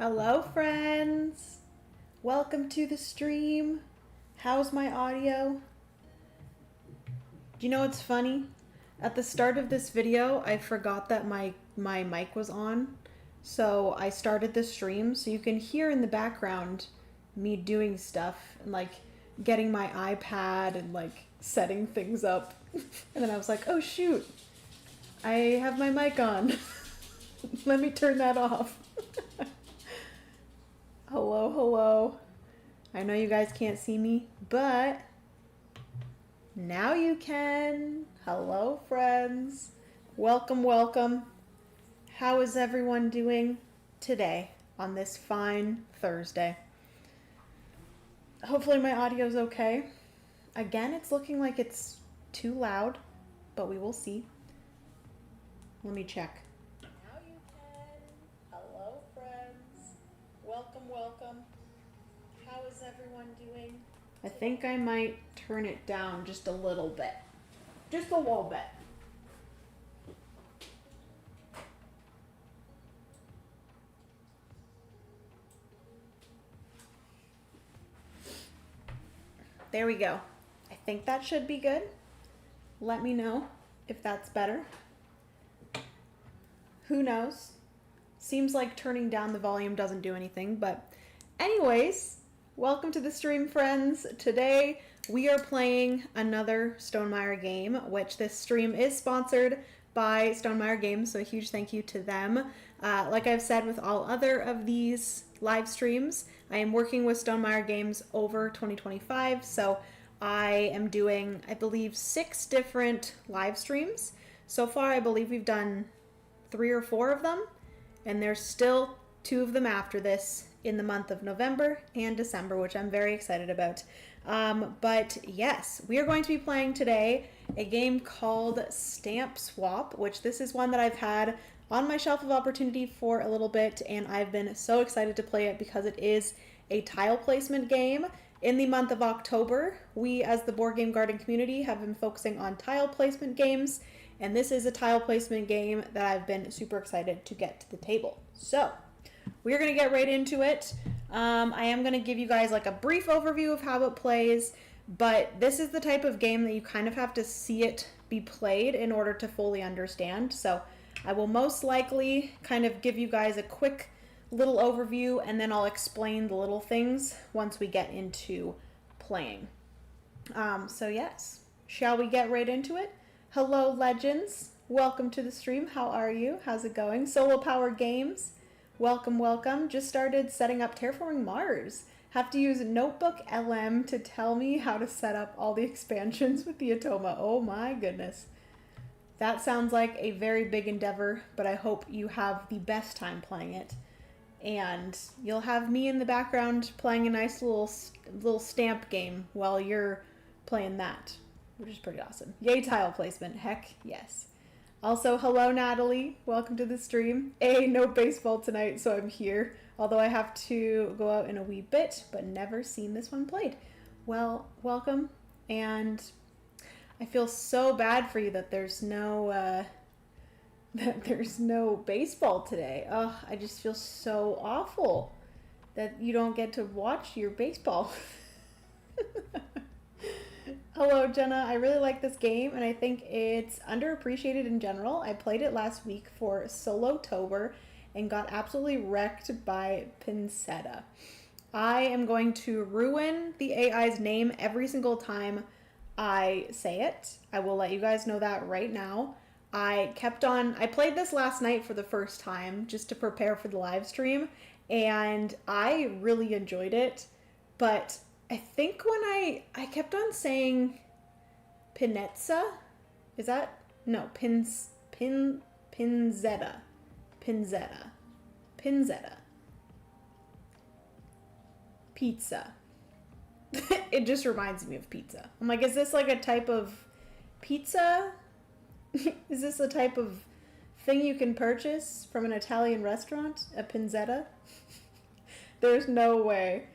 Hello friends! Welcome to the stream. How's my audio? Do you know what's funny? At the start of this video, I forgot that my mic was on. So I started the stream so you can hear in the background me doing stuff and like getting my iPad and like setting things up. And then I was like, oh shoot, I have my mic on. Let me turn that off. Hello, hello. I know you guys can't see me, but now you can. Hello, friends. Welcome, welcome. How is everyone doing today on this fine Thursday? Hopefully my audio's okay. Again, it's looking like it's too loud, but we will see. Let me check. Now you can. Hello, friends. Welcome, welcome. How is everyone doing? I think I might turn it down just a little bit. Just a little bit. There we go. I think that should be good. Let me know if that's better. Who knows? Seems like turning down the volume doesn't do anything, but anyways, welcome to the stream, friends. Today we are playing another Stonemaier game, which this stream is sponsored by Stonemaier Games, so a huge thank you to them. Like I've said with all other of these live streams, I am working with Stonemaier Games over 2025, so I am doing, I believe, 6 different live streams. So far, I believe we've done 3 or 4 of them. And there's still 2 of them after this in the month of November and December, which I'm very excited about. But yes, we are going to be playing today a game called Stamp Swap, which this is one that I've had on my shelf of opportunity for a little bit, and I've been so excited to play it because it is a tile placement game. In the month of October, we as the Board Game Garden community have been focusing on tile placement games, and this is a tile placement game that I've been super excited to get to the table. So we're going to get right into it. I am going to give you guys like a brief overview of how it plays, but this is the type of game that you kind of have to see it be played in order to fully understand. So I will most likely kind of give you guys a quick little overview, and then I'll explain the little things once we get into playing. So yes, shall we get right into it? Hello, legends. Welcome to the stream. How are you? How's it going? Solo Power Games. Welcome, welcome. Just started setting up Terraforming Mars. Have to use Notebook LM to tell me how to set up all the expansions with the Atoma. Oh my goodness. That sounds like a very big endeavor, but I hope you have the best time playing it. And you'll have me in the background playing a nice little stamp game while you're playing that, which is pretty awesome. Yay, tile placement. Heck yes. Also, hello, Natalie. Welcome to the stream. No baseball tonight, so I'm here. Although I have to go out in a wee bit, but never seen this one played. Well, welcome. And I feel so bad for you that there's no baseball today. Oh, I just feel so awful that you don't get to watch your baseball. Hello, Jenna. I really like this game, and I think it's underappreciated in general. I played it last week for Solo-tober and got absolutely wrecked by Pincetta. I am going to ruin the AI's name every single time I say it. I will let you guys know that right now. I played this last night for the first time just to prepare for the live stream, and I really enjoyed it, but I think when I kept on saying Pinezza, is that? No, Pinzetta. Pizza. It just reminds me of pizza. I'm like, is this like a type of pizza? Is this a type of thing you can purchase from an Italian restaurant? A pinzetta? There's no way.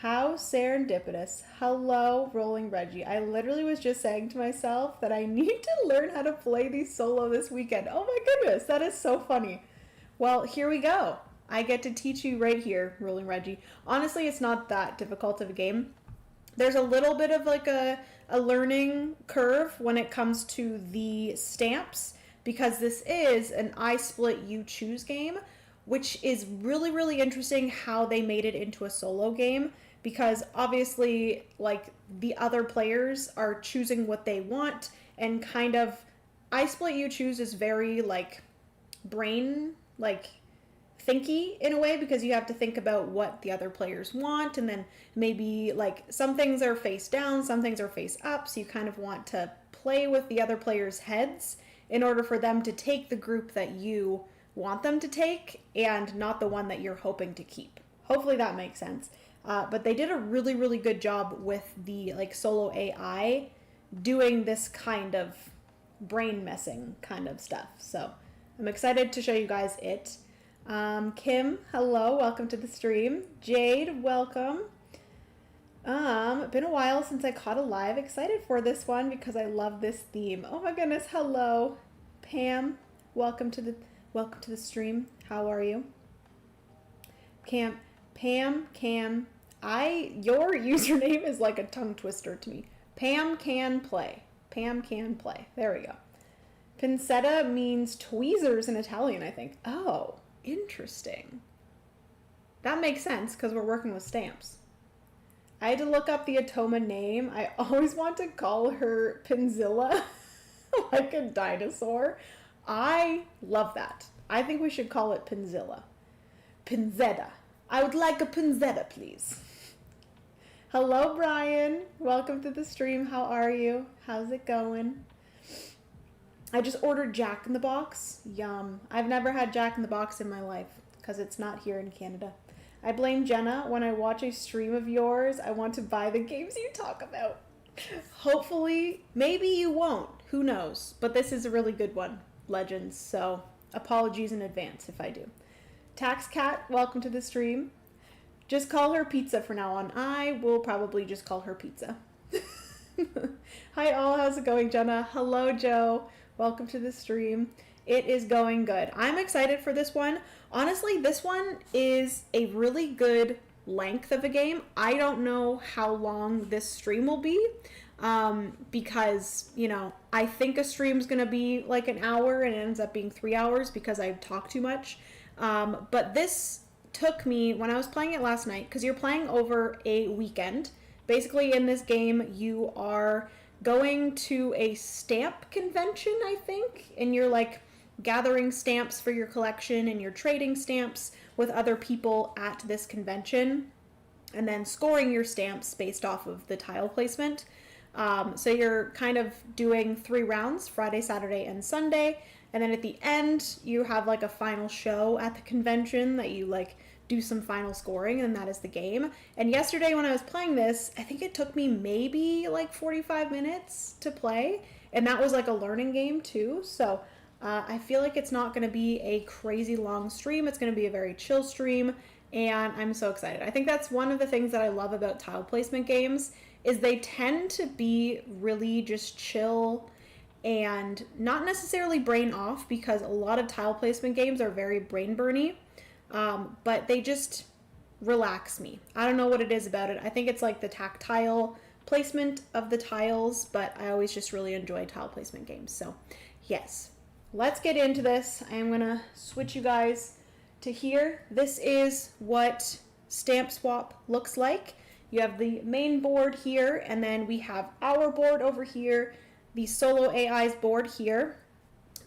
How serendipitous. Hello, Rolling Reggie. I literally was just saying to myself that I need to learn how to play these solo this weekend. Oh my goodness, that is so funny. Well, here we go. I get to teach you right here, Rolling Reggie. Honestly, it's not that difficult of a game. There's a little bit of like a learning curve when it comes to the stamps because this is an I split you choose game, which is really, really interesting how they made it into a solo game because obviously like the other players are choosing what they want and kind of I split you choose is very like brain like thinky in a way because you have to think about what the other players want and then maybe like some things are face down, some things are face up, so you kind of want to play with the other players' heads in order for them to take the group that you want them to take and not the one that you're hoping to keep. Hopefully that makes sense. But they did a really, really good job with the like solo AI doing this kind of brain messing kind of stuff. So I'm excited to show you guys it. Kim, hello, welcome to the stream. Jade, welcome. Been a while since I caught a live. Excited for this one because I love this theme. Oh my goodness, hello. Pam, welcome to the stream. How are you? Pam, your username is like a tongue twister to me. Pam can play. Pam can play. There we go. Pincetta means tweezers in Italian, I think. Oh, interesting. That makes sense because we're working with stamps. I had to look up the Atoma name. I always want to call her Pinzilla, like a dinosaur. I love that. I think we should call it Pinzilla. Pinzetta. I would like a Pinzetta, please. Hello, Brian. Welcome to the stream. How are you? How's it going? I just ordered Jack in the Box. Yum. I've never had Jack in the Box in my life because it's not here in Canada. I blame Jenna. When I watch a stream of yours, I want to buy the games you talk about. Hopefully, maybe you won't. Who knows? But this is a really good one, Legends. So apologies in advance if I do. Tax Cat, welcome to the stream. Just call her Pizza from now on. I will probably just call her Pizza. Hi all, how's it going, Jenna? Hello, Joe. Welcome to the stream. It is going good. I'm excited for this one. Honestly, this one is a really good length of a game. I don't know how long this stream will be because, you know, I think a stream's going to be like an hour and it ends up being 3 hours because I talk too much. But this took me, when I was playing it last night, because you're playing over a weekend. Basically, in this game, you are going to a stamp convention, I think, and you're like gathering stamps for your collection and you're trading stamps with other people at this convention and then scoring your stamps based off of the tile placement. So you're kind of doing 3 rounds, Friday, Saturday, and Sunday. And then at the end, you have like a final show at the convention that you like do some final scoring, and that is the game. And yesterday when I was playing this, I think it took me maybe like 45 minutes to play. And that was like a learning game too. So I feel like it's not going to be a crazy long stream. It's going to be a very chill stream. And I'm so excited. I think that's one of the things that I love about tile placement games is they tend to be really just chill and not necessarily brain off, because a lot of tile placement games are very brain burny, but they just relax me. I don't know what it is about it. I think it's like the tactile placement of the tiles, but I always just really enjoy tile placement games. So yes, let's get into this. I am gonna switch you guys to here. This is what Stamp Swap looks like. You have the main board here, and then we have our board over here, the Solo AI's board here.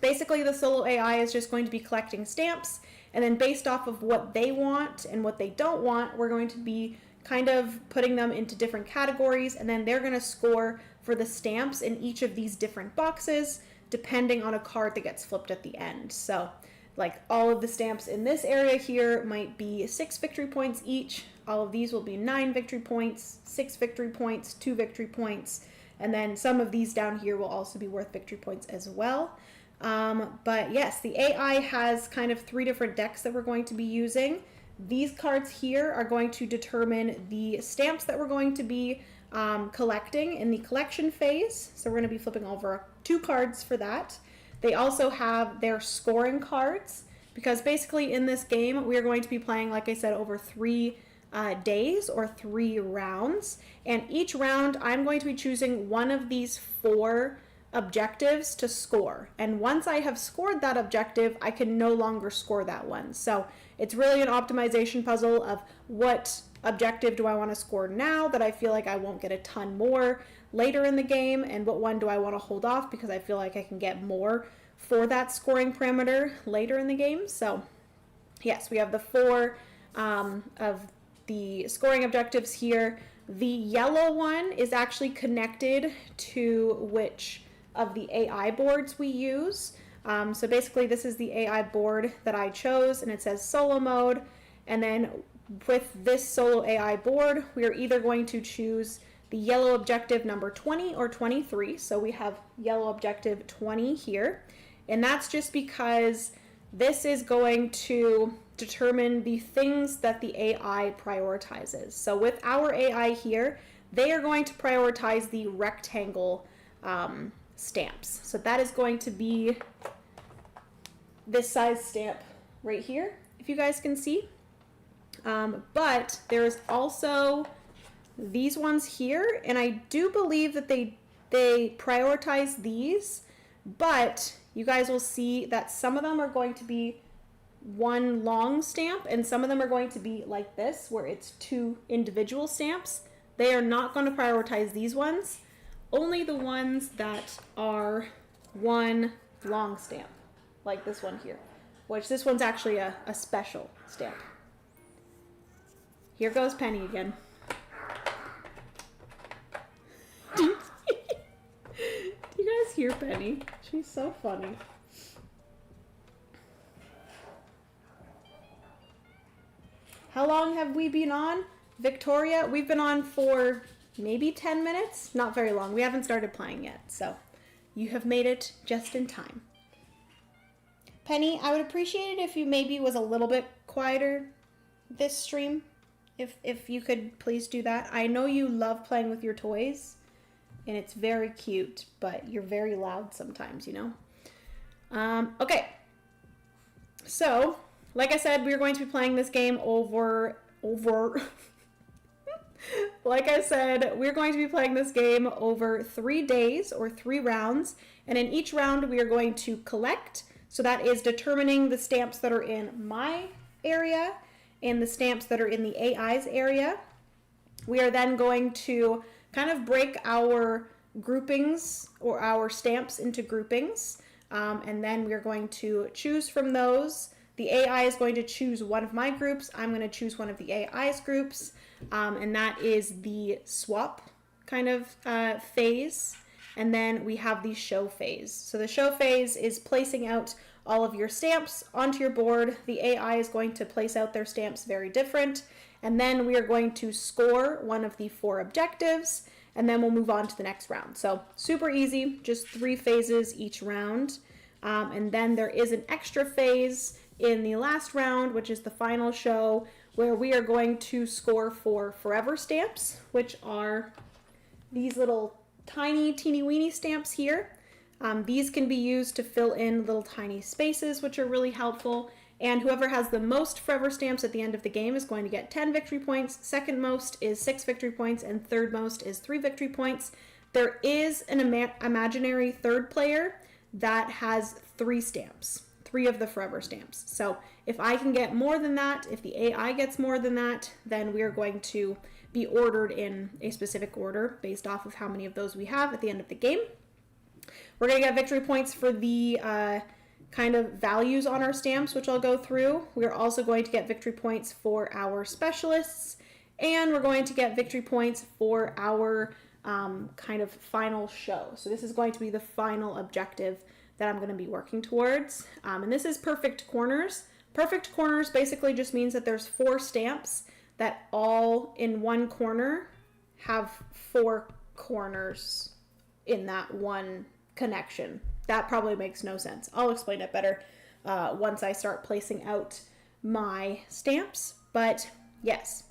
Basically, the Solo AI is just going to be collecting stamps, and then based off of what they want and what they don't want, we're going to be kind of putting them into different categories, and then they're going to score for the stamps in each of these different boxes, depending on a card that gets flipped at the end. So, like, all of the stamps in this area here might be 6 victory points each. All of these will be 9 victory points, 6 victory points, 2 victory points, and then some of these down here will also be worth victory points as well. But yes, the AI has kind of 3 different decks that we're going to be using. These cards here are going to determine the stamps that we're going to be collecting in the collection phase. So we're going to be flipping over 2 cards for that. They also have their scoring cards. because basically in this game we are going to be playing, like I said, over 3 days or 3 rounds, and each round I'm going to be choosing one of these 4 objectives to score, and once I have scored that objective I can no longer score that one. So it's really an optimization puzzle of what objective do I want to score now that I feel like I won't get a ton more later in the game, and what one do I want to hold off because I feel like I can get more for that scoring parameter later in the game. So yes, we have the 4 of the scoring objectives here. The yellow one is actually connected to which of the AI boards we use. So basically this is the AI board that I chose, and it says solo mode, and then with this solo AI board we are either going to choose the yellow objective number 20 or 23. So we have yellow objective 20 here, and that's just because this is going to determine the things that the AI prioritizes. So with our AI here, they are going to prioritize the rectangle stamps. So that is going to be this size stamp right here, if you guys can see. But there's also these ones here, and I do believe that they prioritize these, but you guys will see that some of them are going to be one long stamp and some of them are going to be like this where it's 2 individual stamps. They are not going to prioritize these ones, only the ones that are one long stamp, like this one here, which this one's actually a special stamp. Here goes Penny again. Do you guys hear Penny? She's so funny. How long have we been on? Victoria, we've been on for maybe 10 minutes? Not very long. We haven't started playing yet, so you have made it just in time. Penny, I would appreciate it if you maybe was a little bit quieter this stream. If you could please do that. I know you love playing with your toys, and it's very cute, but you're very loud sometimes, you know? Okay. So, like I said, we're going to be playing this game over like I said, we're going to be playing this game over 3 days or 3 rounds, and in each round we are going to collect. So that is determining the stamps that are in my area and the stamps that are in the AI's area. We are then going to kind of break our groupings or our stamps into groupings, and then we're going to choose from those. The AI is going to choose one of my groups. I'm going to choose one of the AI's groups, and that is the swap kind of phase. And then we have the show phase. So the show phase is placing out all of your stamps onto your board. The AI is going to place out their stamps very different. And then we are going to score one of the 4 objectives, and then we'll move on to the next round. So super easy, just 3 phases each round. And then there is an extra phase in the last round, which is the final show, where we are going to score for forever stamps, which are these little tiny teeny weeny stamps here. These can be used to fill in little tiny spaces, which are really helpful. And whoever has the most forever stamps at the end of the game is going to get 10 victory points. Second most is 6 victory points, and third most is 3 victory points. There is an imaginary third player that has 3 stamps, 3 of the forever stamps. So if I can get more than that, if the AI gets more than that, then we are going to be ordered in a specific order based off of how many of those we have at the end of the game. We're going to get victory points for the kind of values on our stamps, which I'll go through. We're also going to get victory points for our specialists, and we're going to get victory points for our kind of final show. So this is going to be the final objective that I'm going to be working towards. And this is perfect corners. Perfect corners basically just means that there's 4 stamps that all in one corner have 4 corners in that one connection. That probably makes no sense. I'll explain it better once I start placing out my stamps. But yes,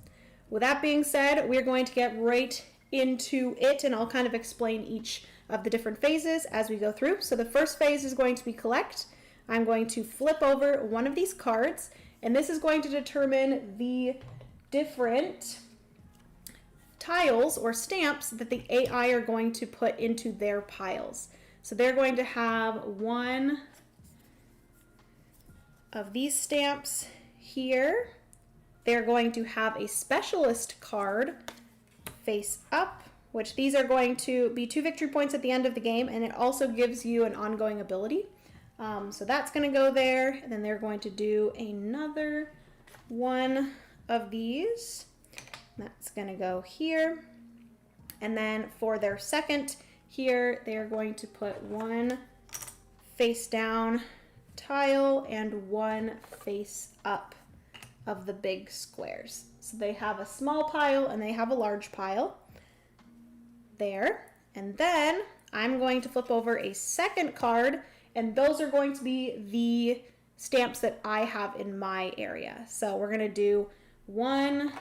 with that being said, we're going to get right into it, and I'll kind of explain each of the different phases as we go through. So the first phase is going to be collect. I'm going to flip over one of these cards, and this is going to determine the different tiles or stamps that the AI are going to put into their piles. So they're going to have one of these stamps here. They're going to have a specialist card face up, which these are going to be 2 victory points at the end of the game, and it also gives you an ongoing ability. So that's going to go there, and then they're going to do another one of these. That's going to go here. And then for their second here, they're going to put one face down tile and one face up of the big squares. So they have a small pile and they have a large pile there. And then I'm going to flip over a second card, and those are going to be the stamps that I have in my area. So we're going to do one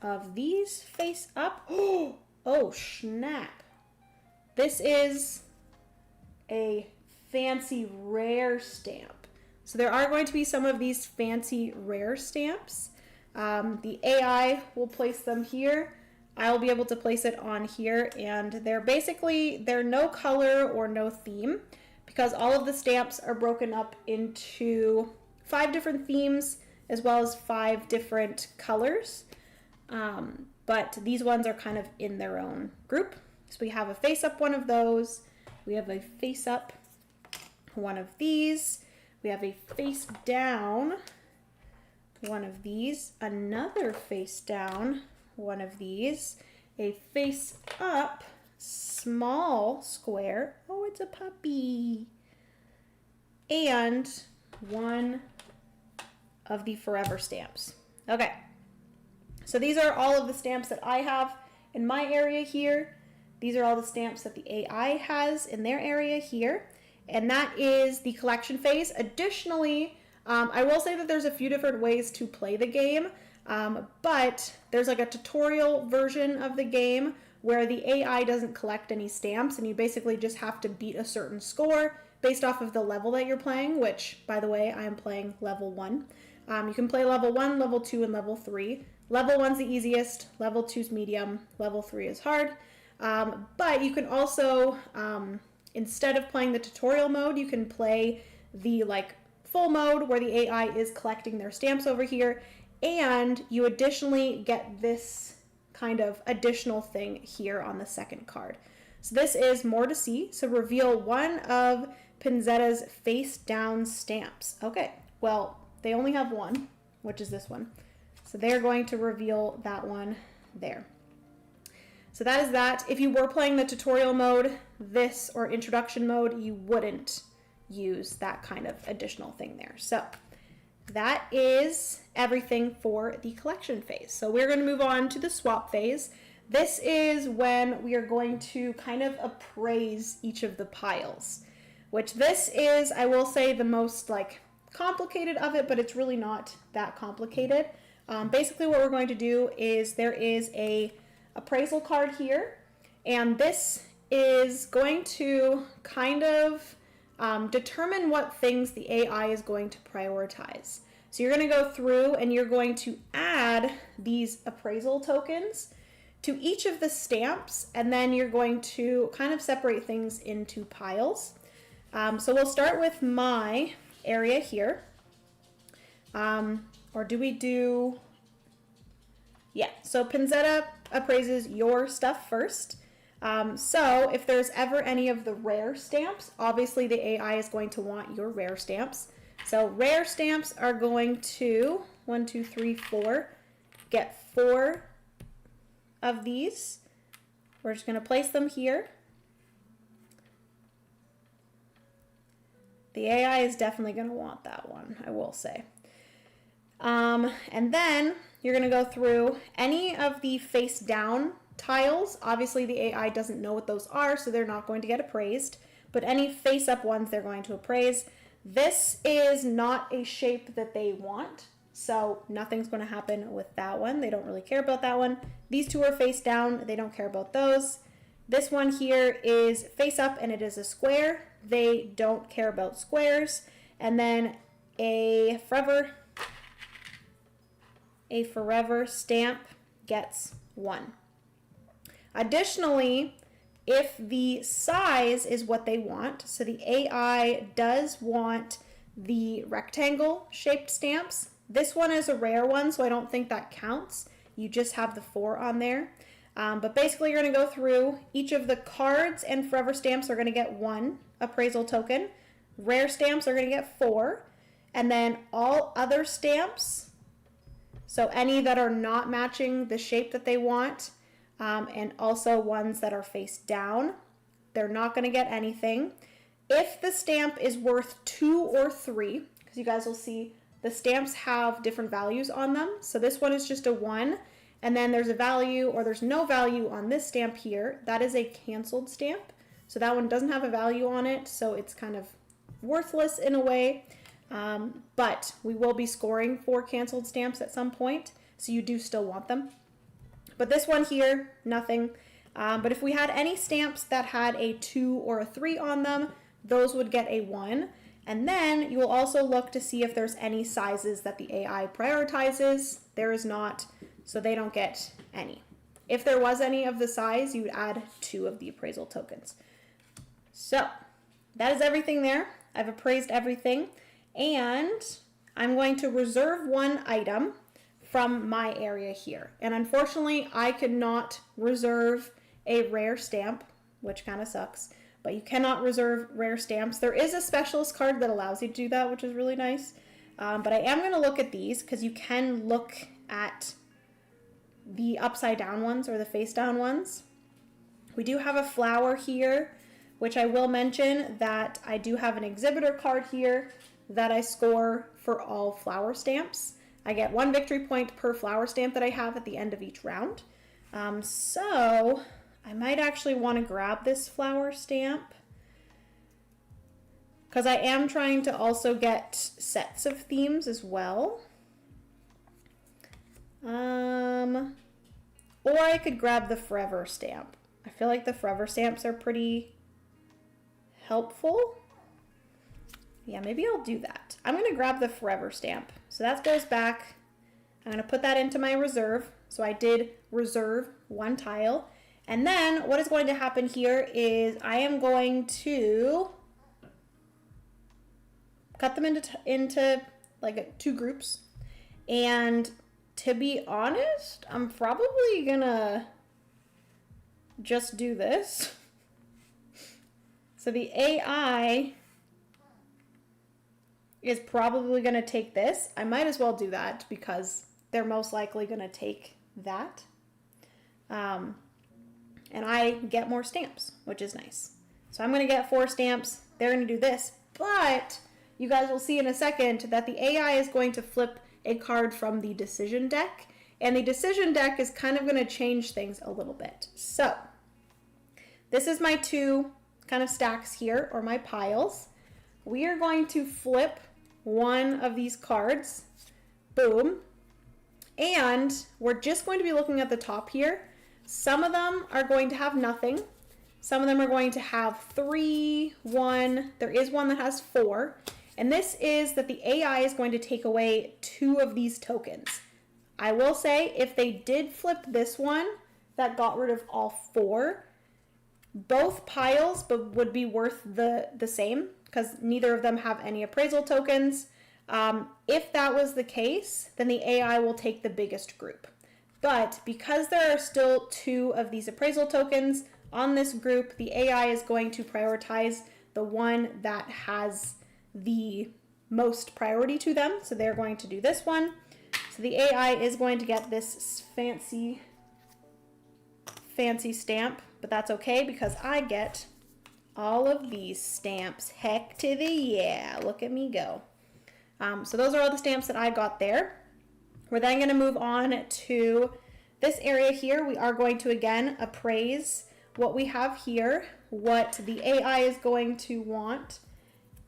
of these face up. Oh, snap. This is a fancy rare stamp. So there are going to be some of these fancy rare stamps. The AI will place them here. I'll be able to place it on here, and they're no color or no theme, because all of the stamps are broken up into 5 different themes as well as 5 different colors. But these ones are kind of in their own group. So we have a face up one of those. We have a face up one of these. We have a face down one of these. Another face down one of these. A face up small square. Oh, it's a puppy. And one of the forever stamps. Okay. So these are all of the stamps that I have in my area here. These are all the stamps that the AI has in their area here. And that is the collection phase. Additionally, I will say that there's a few different ways to play the game, but there's like a tutorial version of the game where the AI doesn't collect any stamps, and you basically just have to beat a certain score based off of the level that you're playing, which, by the way, I am playing level 1. You can play level 1, level 2, and level 3. Level 1's the easiest, level 2's medium, level 3 is hard. But you can also, instead of playing the tutorial mode, you can play the full mode where the AI is collecting their stamps over here, and you additionally get this kind of additional thing here on the second card. So this is more to see. So reveal one of Pinzetta's face down stamps. Okay, well, they only have one, which is this one. So they're going to reveal that one there. So that is that. If you were playing the tutorial mode, or introduction mode, you wouldn't use that kind of additional thing there. So that is everything for the collection phase. So we're going to move on to the swap phase. This is when we are going to kind of appraise each of the piles, which this is, I will say, the most complicated of it, but it's really not that complicated. Basically what we're going to do is there is a appraisal card here, and this is going to kind of determine what things the AI is going to prioritize. So you're going to go through and you're going to add these appraisal tokens to each of the stamps, and then you're going to kind of separate things into piles. So we'll start with my area here. Or do we do... Yeah, so Pinzetta appraises your stuff first. So if there's ever any of the rare stamps, obviously the AI is going to want your rare stamps. So rare stamps are going to, 1, 2, 3, 4, get 4 of these. We're just going to place them here. The AI is definitely going to want that one, I will say. And then you're going to go through any of the face down tiles. Obviously the AI doesn't know what those are, so they're not going to get appraised, but any face up ones they're going to appraise. This is not a shape that they want, so nothing's going to happen with that one. They don't really care about that one. These two are face down. They don't care about those. This one here is face up and it is a square. They don't care about squares. and then a forever stamp gets 1. Additionally, if the size is what they want, so the AI does want the rectangle shaped stamps. This one is a rare one, so I don't think that counts. You just have the 4 on there. But basically you're going to go through each of the cards, and forever stamps are going to get 1 appraisal token. Rare stamps are going to get 4. And then all other stamps, so any that are not matching the shape that they want, and also ones that are face down, they're not going to get anything. If the stamp is worth 2 or 3, because you guys will see the stamps have different values on them. So this one is just a 1, and then there's a value, or there's no value on this stamp here. That is a canceled stamp. So that one doesn't have a value on it, so it's kind of worthless in a way. But we will be scoring for canceled stamps at some point, so you do still want them. But this one here, nothing. But if we had any stamps that had a 2 or a 3 on them, those would get a 1. And then you will also look to see if there's any sizes that the AI prioritizes. There is not, so they don't get any. If there was any of the size, you would add 2 of the appraisal tokens. So that is everything there. I've appraised everything, and I'm going to reserve 1 item from my area here. And unfortunately, I could not reserve a rare stamp, which kind of sucks, but you cannot reserve rare stamps. There is a specialist card that allows you to do that, which is really nice. But I am going to look at these, because you can look at the upside down ones or the face down ones. We do have a flower here, which I will mention that I do have an exhibitor card here that I score for all flower stamps. I get 1 victory point per flower stamp that I have at the end of each round. So I might actually want to grab this flower stamp, because I am trying to also get sets of themes as well. Or I could grab the forever stamp. I feel like the forever stamps are pretty helpful. Yeah, maybe I'll do that. I'm going to grab the forever stamp. So that goes back. I'm going to put that into my reserve. So I did reserve 1 tile. And then what is going to happen here is I am going to cut them into like 2 groups. And to be honest, I'm probably going to just do this. So the AI is probably going to take this. I might as well do that, because they're most likely going to take that. And I get more stamps, which is nice. So I'm going to get 4 stamps. They're going to do this. But you guys will see in a second that the AI is going to flip a card from the decision deck. And the decision deck is kind of going to change things a little bit. So this is my 2 kind of stacks here, or my piles. We are going to flip 1 of these cards. Boom. And we're just going to be looking at the top here. Some of them are going to have nothing. Some of them are going to have 3, 1. There is one that has 4. And this is that the AI is going to take away 2 of these tokens. I will say, if they did flip this one that got rid of all 4, both piles would be worth the same, because neither of them have any appraisal tokens. If that was the case, then the AI will take the biggest group. But because there are still 2 of these appraisal tokens on this group, the AI is going to prioritize the one that has the most priority to them. So they're going to do this one. So the AI is going to get this fancy stamp, but that's okay, because I get all of these stamps. Heck to the yeah, look at me go. So those are all the stamps that I got there. We're then going to move on to this area here. We are going to again appraise what we have here, what the AI is going to want,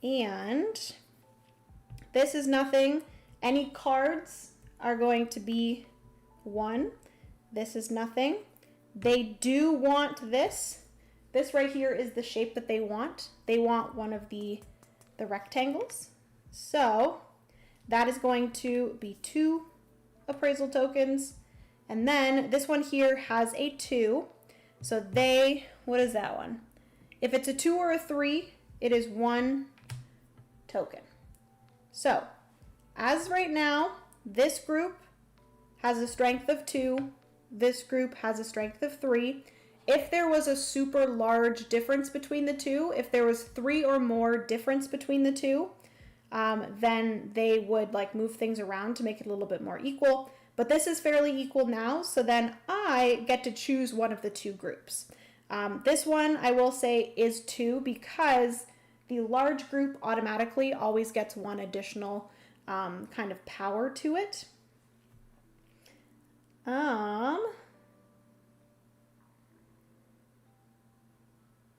and this is nothing. Any cards are going to be 1. This is nothing. They do want this. This right here is the shape that they want. They want one of the rectangles. So that is going to be 2 appraisal tokens. And then this one here has a 2. So what is that one? If it's a 2 or a 3, it is 1 token. So as right now, this group has a strength of 2. This group has a strength of 3. If there was a super large difference between the two, if there was 3 or more difference between the two, then they would like move things around to make it a little bit more equal. But this is fairly equal now, so then I get to choose one of the 2 groups. This one, I will say, is 2 because the large group automatically always gets 1 additional kind of power to it.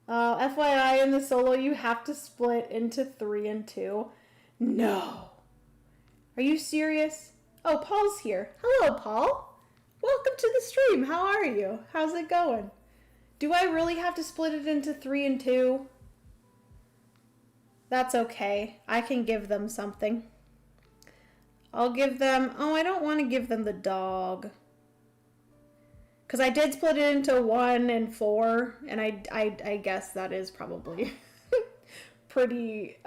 FYI, in the solo, you have to split into 3 and 2. No. Are you serious? Oh, Paul's here. Hello, Paul. Welcome to the stream. How are you? How's it going? Do I really have to split it into 3 and 2? That's okay. I can give them something. I'll give them... Oh, I don't want to give them the dog. Because I did split it into 1 and 4, and I guess that is probably pretty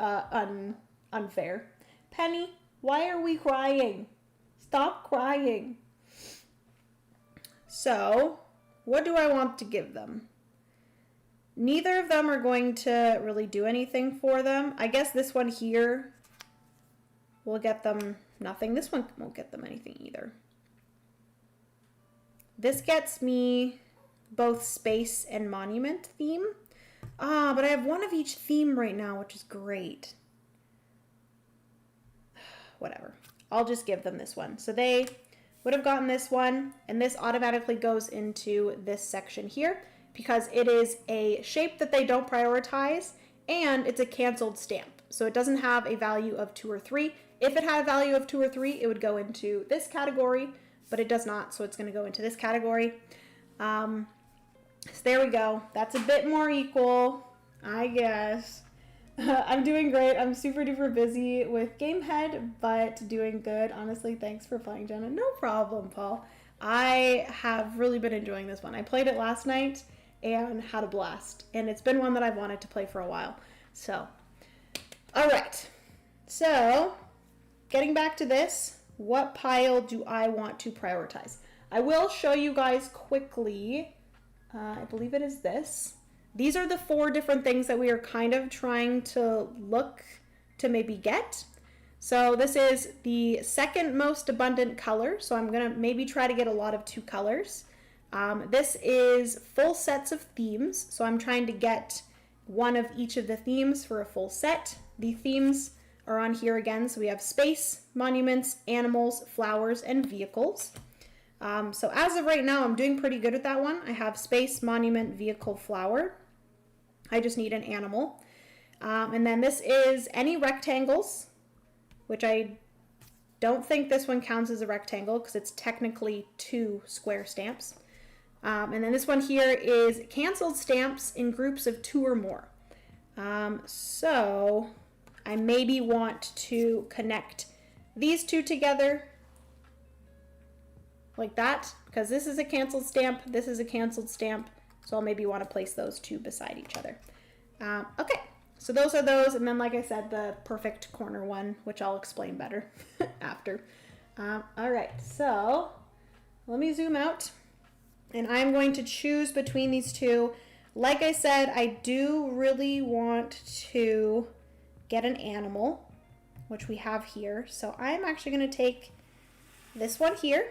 unfair. Penny, why are we crying? Stop crying. So, what do I want to give them? Neither of them are going to really do anything for them. I guess this one here will get them nothing. This one won't get them anything either. This gets me both space and monument theme. But I have 1 of each theme right now, which is great. Whatever. I'll just give them this one. So they would have gotten this one, and this automatically goes into this section here because it is a shape that they don't prioritize, and it's a canceled stamp. So it doesn't have a value of 2 or 3. If it had a value of 2 or 3, it would go into this category, but it does not, so it's going to go into this category. So there we go. That's a bit more equal, I guess. I'm doing great. I'm super duper busy with Gamehead, but doing good. Honestly, thanks for playing, Jenna. No problem, Paul. I have really been enjoying this one. I played it last night and had a blast, and it's been one that I've wanted to play for a while. So, all right. So, getting back to this, what pile do I want to prioritize? I will show you guys quickly. I believe it is this. These are the 4 different things that we are kind of trying to look to maybe get. So this is the second most abundant color. So I'm going to maybe try to get a lot of 2 colors. This is full sets of themes. So I'm trying to get 1 of each of the themes for a full set. The themes are on here again. So we have space, monuments, animals, flowers, and vehicles. So as of right now, I'm doing pretty good with that one. I have space, monument, vehicle, flower. I just need an animal. And then this is any rectangles, which I don't think this one counts as a rectangle because it's technically 2 square stamps. And then this one here is canceled stamps in groups of 2 or more. So I maybe want to connect these 2 together like that, because this is a canceled stamp, this is a canceled stamp, so I'll maybe want to place those 2 beside each other. Okay, so those are those, and then like I said, the perfect corner one, which I'll explain better after. All right, so let me zoom out, and I'm going to choose between these 2. Like I said, I do really want to get an animal, which we have here, so I'm actually going to take this one here.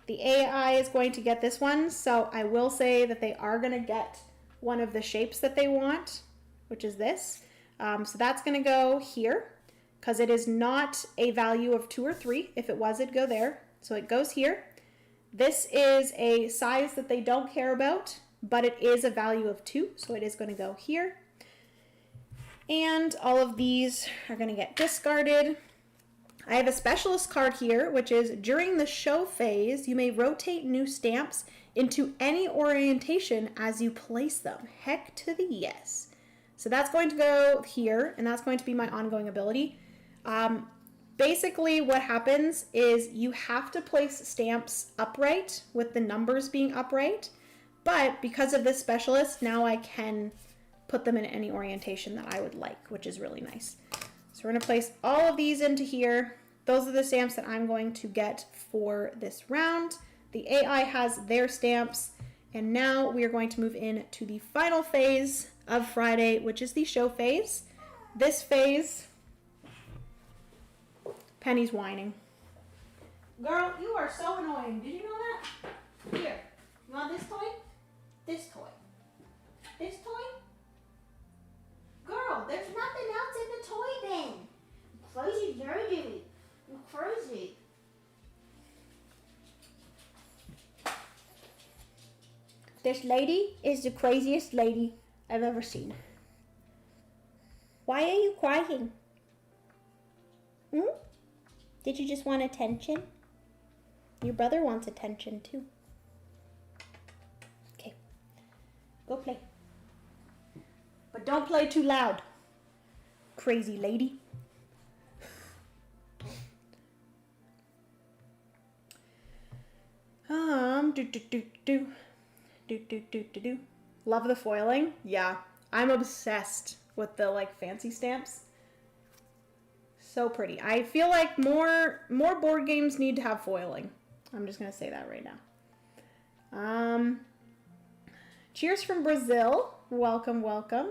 The AI is going to get this one, so I will say that they are going to get one of the shapes that they want, which is this. So that's going to go here, because it is not a value of 2 or 3. If it was, it'd go there. So it goes here. This is a size that they don't care about, but it is a value of 2, so it is going to go here. And all of these are going to get discarded. I have a specialist card here, which is during the show phase, you may rotate new stamps into any orientation as you place them. Heck to the yes. So that's going to go here, and that's going to be my ongoing ability. Basically what happens is you have to place stamps upright with the numbers being upright, but because of this specialist, now I can put them in any orientation that I would like, which is really nice. So we're going to place all of these into here. Those are the stamps that I'm going to get for this round. The AI has their stamps, and now we are going to move in to the final phase of Friday, which is the show phase. This phase, Penny's whining. Girl, you are so annoying. Did you know that? Here, you want this toy? This toy. This toy? Girl, there's nothing else in the toy bin. Crazy dirty. I'm crazy. This lady is the craziest lady I've ever seen. Why are you crying? Did you just want attention? Your brother wants attention too. Okay, go play. But don't play too loud. Crazy lady. Love the foiling. Yeah, I'm obsessed with the like fancy stamps. So pretty. I feel like more board games need to have foiling. I'm just gonna say that right now. Cheers from Brazil. Welcome, welcome.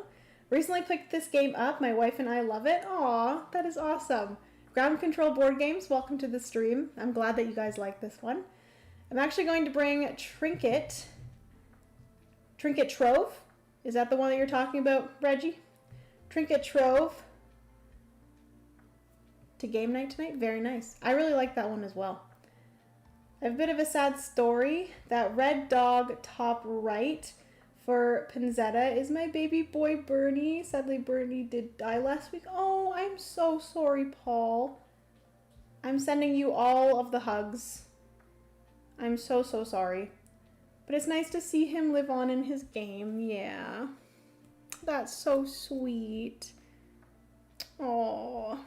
Recently picked this game up. My wife and I love it. Aw, that is awesome. Ground Control Board Games, welcome to the stream. I'm glad that you guys like this one. I'm actually going to bring Trinket Trove. Is that the one that you're talking about, Reggie? Trinket Trove to game night tonight. Very nice. I really like that one as well. I have a bit of a sad story. That red dog top right for Pinzetta is my baby boy Bernie. Sadly, Bernie did die last week. Oh, I'm so sorry, Paul. I'm sending you all of the hugs. I'm so sorry. But it's nice to see him live on in his game. Yeah. That's so sweet. Oh.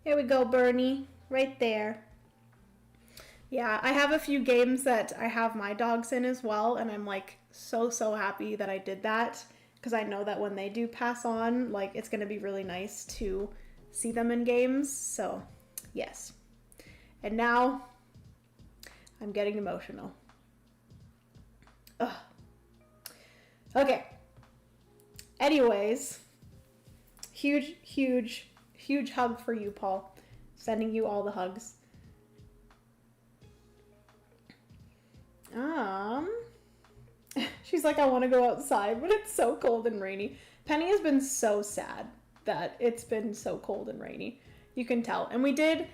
Here we go, Bernie. Right there. Yeah, I have a few games that I have my dogs in as well, and I'm like so happy that I did that, because I know that when they do pass on, like it's going to be really nice to see them in games. So, yes. And now I'm getting emotional. Ugh. Okay. Anyways, huge hug for you, Paul. Sending you all the hugs. She's like, I want to go outside, but it's so cold and rainy. Penny has been so sad that it's been so cold and rainy. You can tell. And we did,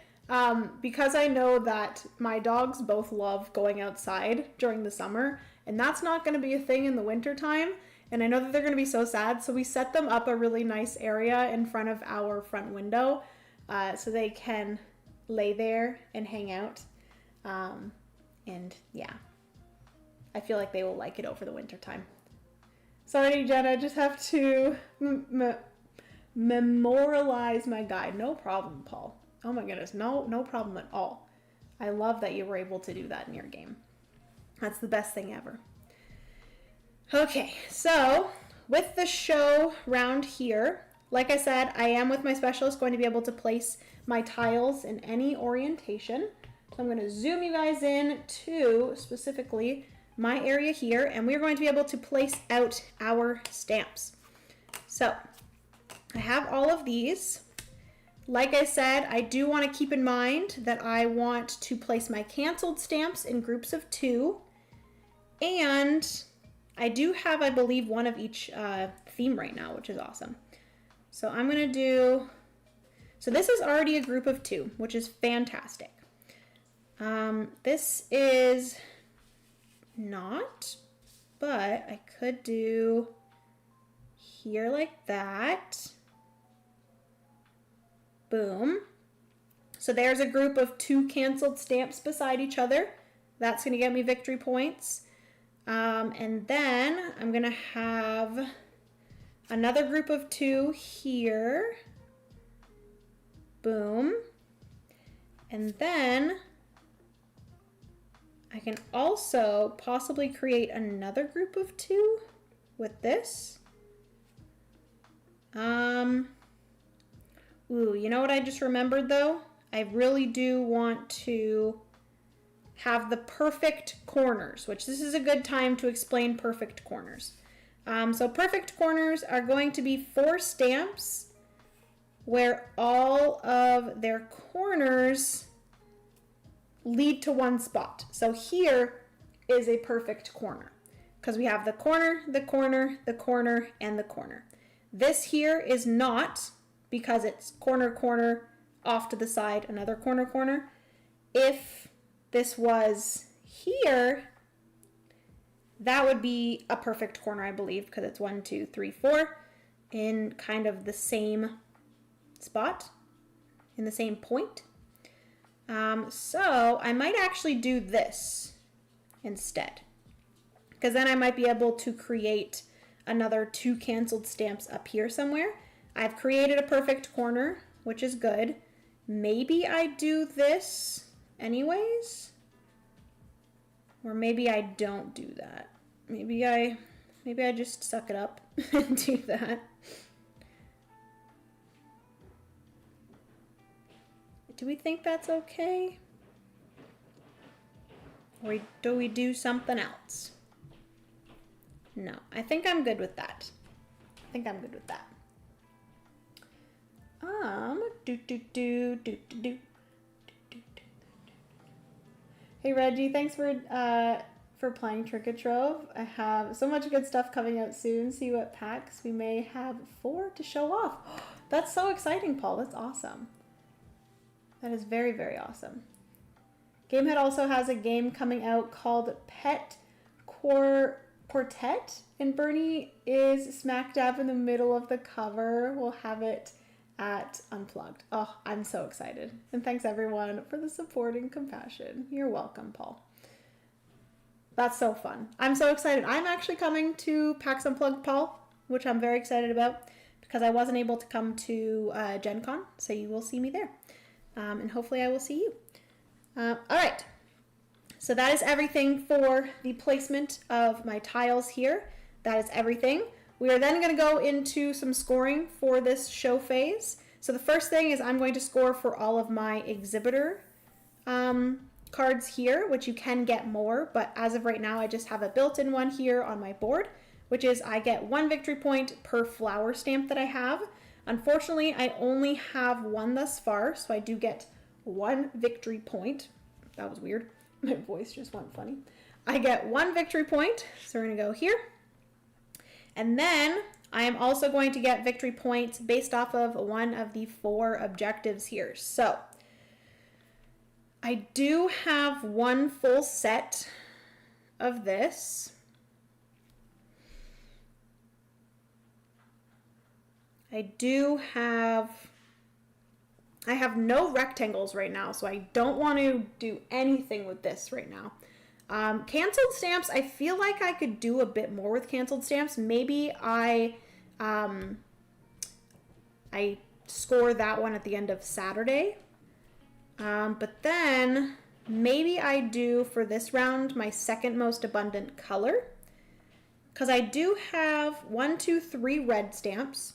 because I know that my dogs both love going outside during the summer, and that's not going to be a thing in the winter time. And I know that they're going to be so sad. So we set them up a really nice area in front of our front window, so they can lay there and hang out. And yeah. I feel like they will like it over the winter time. Sorry, Jenna, I just have to memorialize my guide. No problem, Paul. Oh my goodness, no problem at all. I love that you were able to do that in your game. That's the best thing ever. Okay, so with the show round here, like I said, I am with my specialist going to be able to place my tiles in any orientation. So I'm going to zoom you guys in to specifically my area here, and we're going to be able to place out our stamps. So I have all of these. Like I said, I do want to keep in mind that I want to place my canceled stamps in groups of 2, and I do have, I believe, one of each theme right now, which is awesome. So I'm going to do, so this is already a group of 2, which is fantastic. This is not, but I could do here like that. Boom. So there's a group of 2 canceled stamps beside each other. That's going to get me victory points. And then I'm going to have another group of 2 here. Boom. And then I can also possibly create another group of 2 with this. Ooh, you know what I just remembered though? I really do want to have the perfect corners, which this is a good time to explain perfect corners. So perfect corners are going to be 4 stamps where all of their corners lead to one spot. So here is a perfect corner because we have the corner, the corner, the corner, and the corner. This here is not, because it's corner, corner, off to the side, another corner, corner. If this was here, that would be a perfect corner, I believe, because it's 1, 2, 3, 4 in kind of the same spot, in the same point. So I might actually do this instead, because then I might be able to create another 2 canceled stamps up here somewhere. I've created a perfect corner, which is good. Maybe I do this anyways, or maybe I don't do that. Maybe I just suck it up and do that. Do we think that's okay? Or do we do something else? No, I think I'm good with that. I think I'm good with that. Hey Reggie, thanks for playing Trick or Trove. I have so much good stuff coming out soon. See you at PAX. We may have 4 to show off. That's so exciting, Paul. That's awesome. That is very, very awesome. Gamehead also has a game coming out called Pet Quartet, and Bernie is smack dab in the middle of the cover. We'll have it at Unplugged. Oh, I'm so excited. And thanks everyone for the support and compassion. You're welcome, Paul. That's so fun. I'm so excited. I'm actually coming to PAX Unplugged, Paul, which I'm very excited about because I wasn't able to come to Gen Con, so you will see me there. And hopefully I will see you. All right. So that is everything for the placement of my tiles here. That is everything. We are then going to go into some scoring for this show phase. So the first thing is I'm going to score for all of my exhibitor cards here, which you can get more, but as of right now I just have a built-in one here on my board, which is I get 1 victory point per flower stamp that I have. Unfortunately, I only have 1 thus far, so I do get 1 victory point. That was weird. My voice just went funny. I get 1 victory point, so we're going to go here. And then I am also going to get victory points based off of one of the 4 objectives here. So I do have 1 full set of this. I have no rectangles right now, so I don't want to do anything with this right now. Canceled stamps, I feel like I could do a bit more with canceled stamps. Maybe I score that one at the end of Saturday. But then maybe I do for this round my second most abundant color. Because I do have 1, 2, 3 red stamps.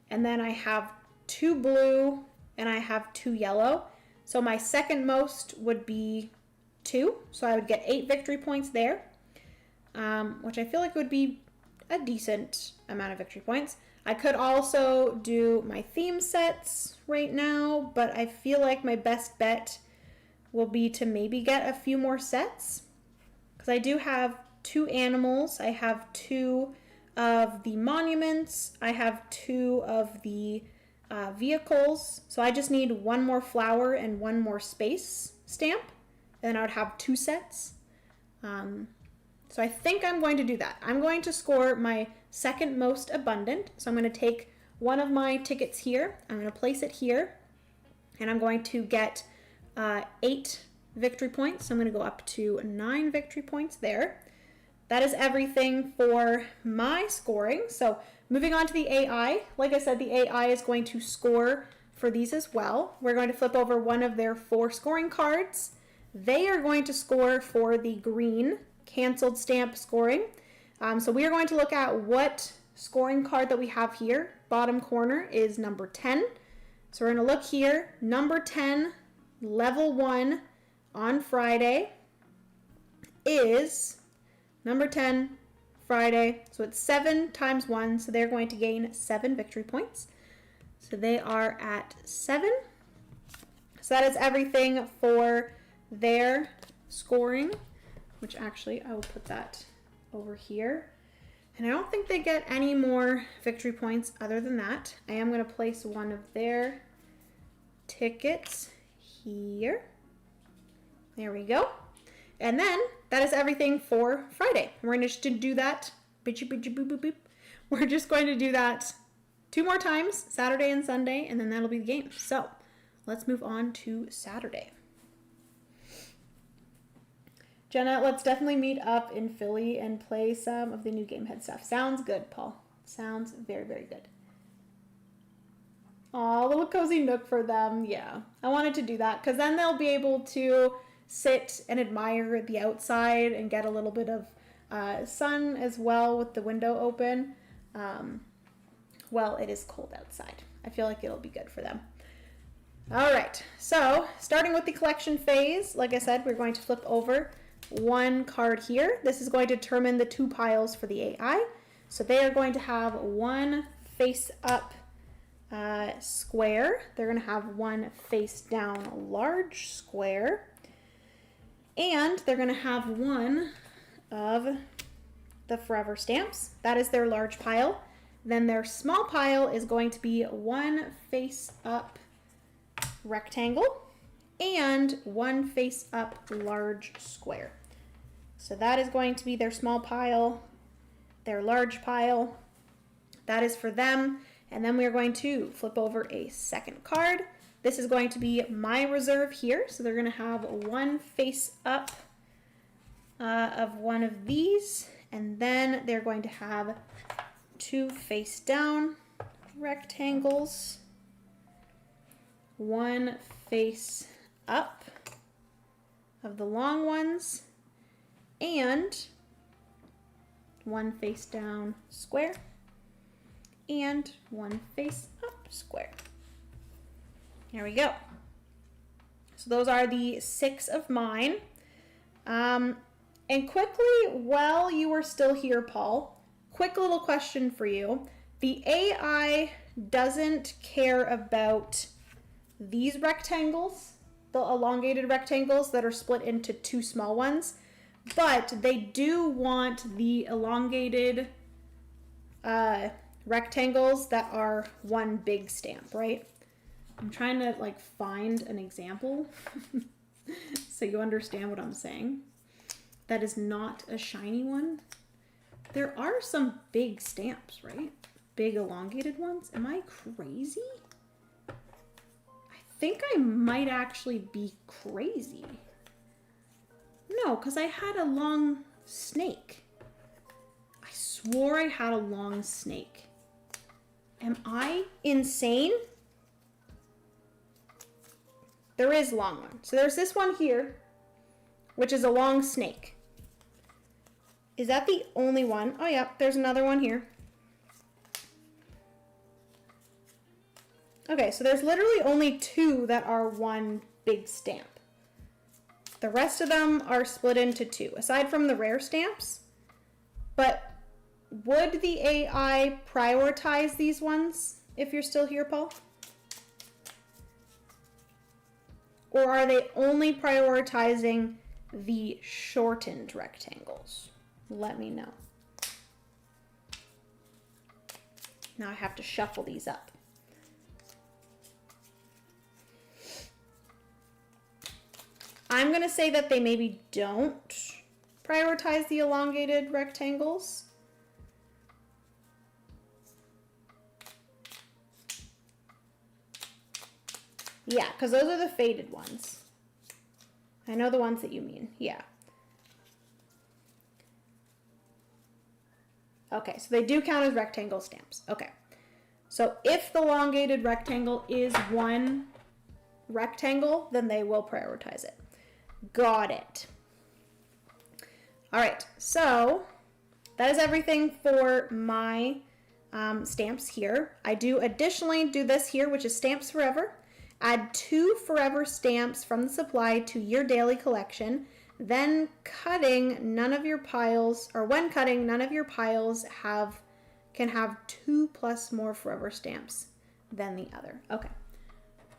And then I have 2 blue and I have 2 yellow. So my second most would be 2. So I would get 8 victory points there, which I feel like would be a decent amount of victory points. I could also do my theme sets right now, but I feel like my best bet will be to maybe get a few more sets. Because I do have 2 animals. I have 2 of the monuments. I have 2 of the vehicles. So I just need 1 more flower and 1 more space stamp. And then I would have 2 sets. So I think I'm going to do that. I'm going to score my second most abundant. So I'm going to take one of my tickets here. I'm going to place it here. And I'm going to get 8 victory points. So I'm going to go up to 9 victory points there. That is everything for my scoring. So moving on to the AI. Like I said, the AI is going to score for these as well. We're going to flip over one of their 4 scoring cards. They are going to score for the green canceled stamp scoring. So we are going to look at what scoring card that we have here. Bottom corner is number 10. So we're going to look here. Number 10, level 1 on Friday is number 10, Friday. So it's 7 times 1. So they're going to gain 7 victory points. So they are at 7. So that is everything for their scoring, which actually I will put that over here. And I don't think they get any more victory points other than that. I am going to place one of their tickets here. There we go. And then that is everything for Friday. We're going to do that. We're just going to do that 2 more times, Saturday and Sunday, and then that'll be the game. So let's move on to Saturday. Jenna, let's definitely meet up in Philly and play some of the new Game Head stuff. Sounds good, Paul. Sounds very, very good. Aw, little cozy nook for them. Yeah, I wanted to do that because then they'll be able to sit and admire the outside and get a little bit of sun as well with the window open. Well, it is cold outside. I feel like it'll be good for them. All right, so starting with the collection phase, like I said, we're going to flip over one card here. This is going to determine the 2 piles for the AI. So they are going to have one face up square. They're going to have one face down large square. And they're going to have one of the forever stamps. That is their large pile. Then their small pile is going to be one face up rectangle and one face up large square. So that is going to be their small pile, their large pile. That is for them. And then we are going to flip over a second card. This is going to be my reserve here. So they're going to have one face up of one of these. And then they're going to have 2 face down rectangles, one face up of the long ones, and one face down square, and one face up square. There we go. So those are the 6 of mine. And quickly, while you are still here, Paul, quick little question for you. The AI doesn't care about these rectangles, the elongated rectangles that are split into 2 small ones, but they do want the elongated rectangles that are one big stamp, right? I'm trying to like find an example so you understand what I'm saying. That is not a shiny one. There are some big stamps, right? Big elongated ones. Am I crazy? I think I might actually be crazy. No, because I had a long snake. I swore I had a long snake. Am I insane? There is a long one. So there's this one here, which is a long snake. Is that the only one? Oh, yeah, there's another one here. Okay, so there's literally only 2 that are one big stamp. The rest of them are split into 2, aside from the rare stamps. But would the AI prioritize these ones if you're still here, Paul? Or are they only prioritizing the shortened rectangles? Let me know. Now I have to shuffle these up. I'm going to say that they maybe don't prioritize the elongated rectangles. Yeah, because those are the faded ones. I know the ones that you mean. Yeah. Okay, so they do count as rectangle stamps. Okay. So if the elongated rectangle is one rectangle, then they will prioritize it. Got it. All right, so that is everything for my stamps here. I do additionally do this here, which is Stamps Forever. Add 2 forever stamps from the supply to your daily collection. Then cutting none of your piles, or when cutting, none of your piles can have 2 plus more forever stamps than the other. Okay,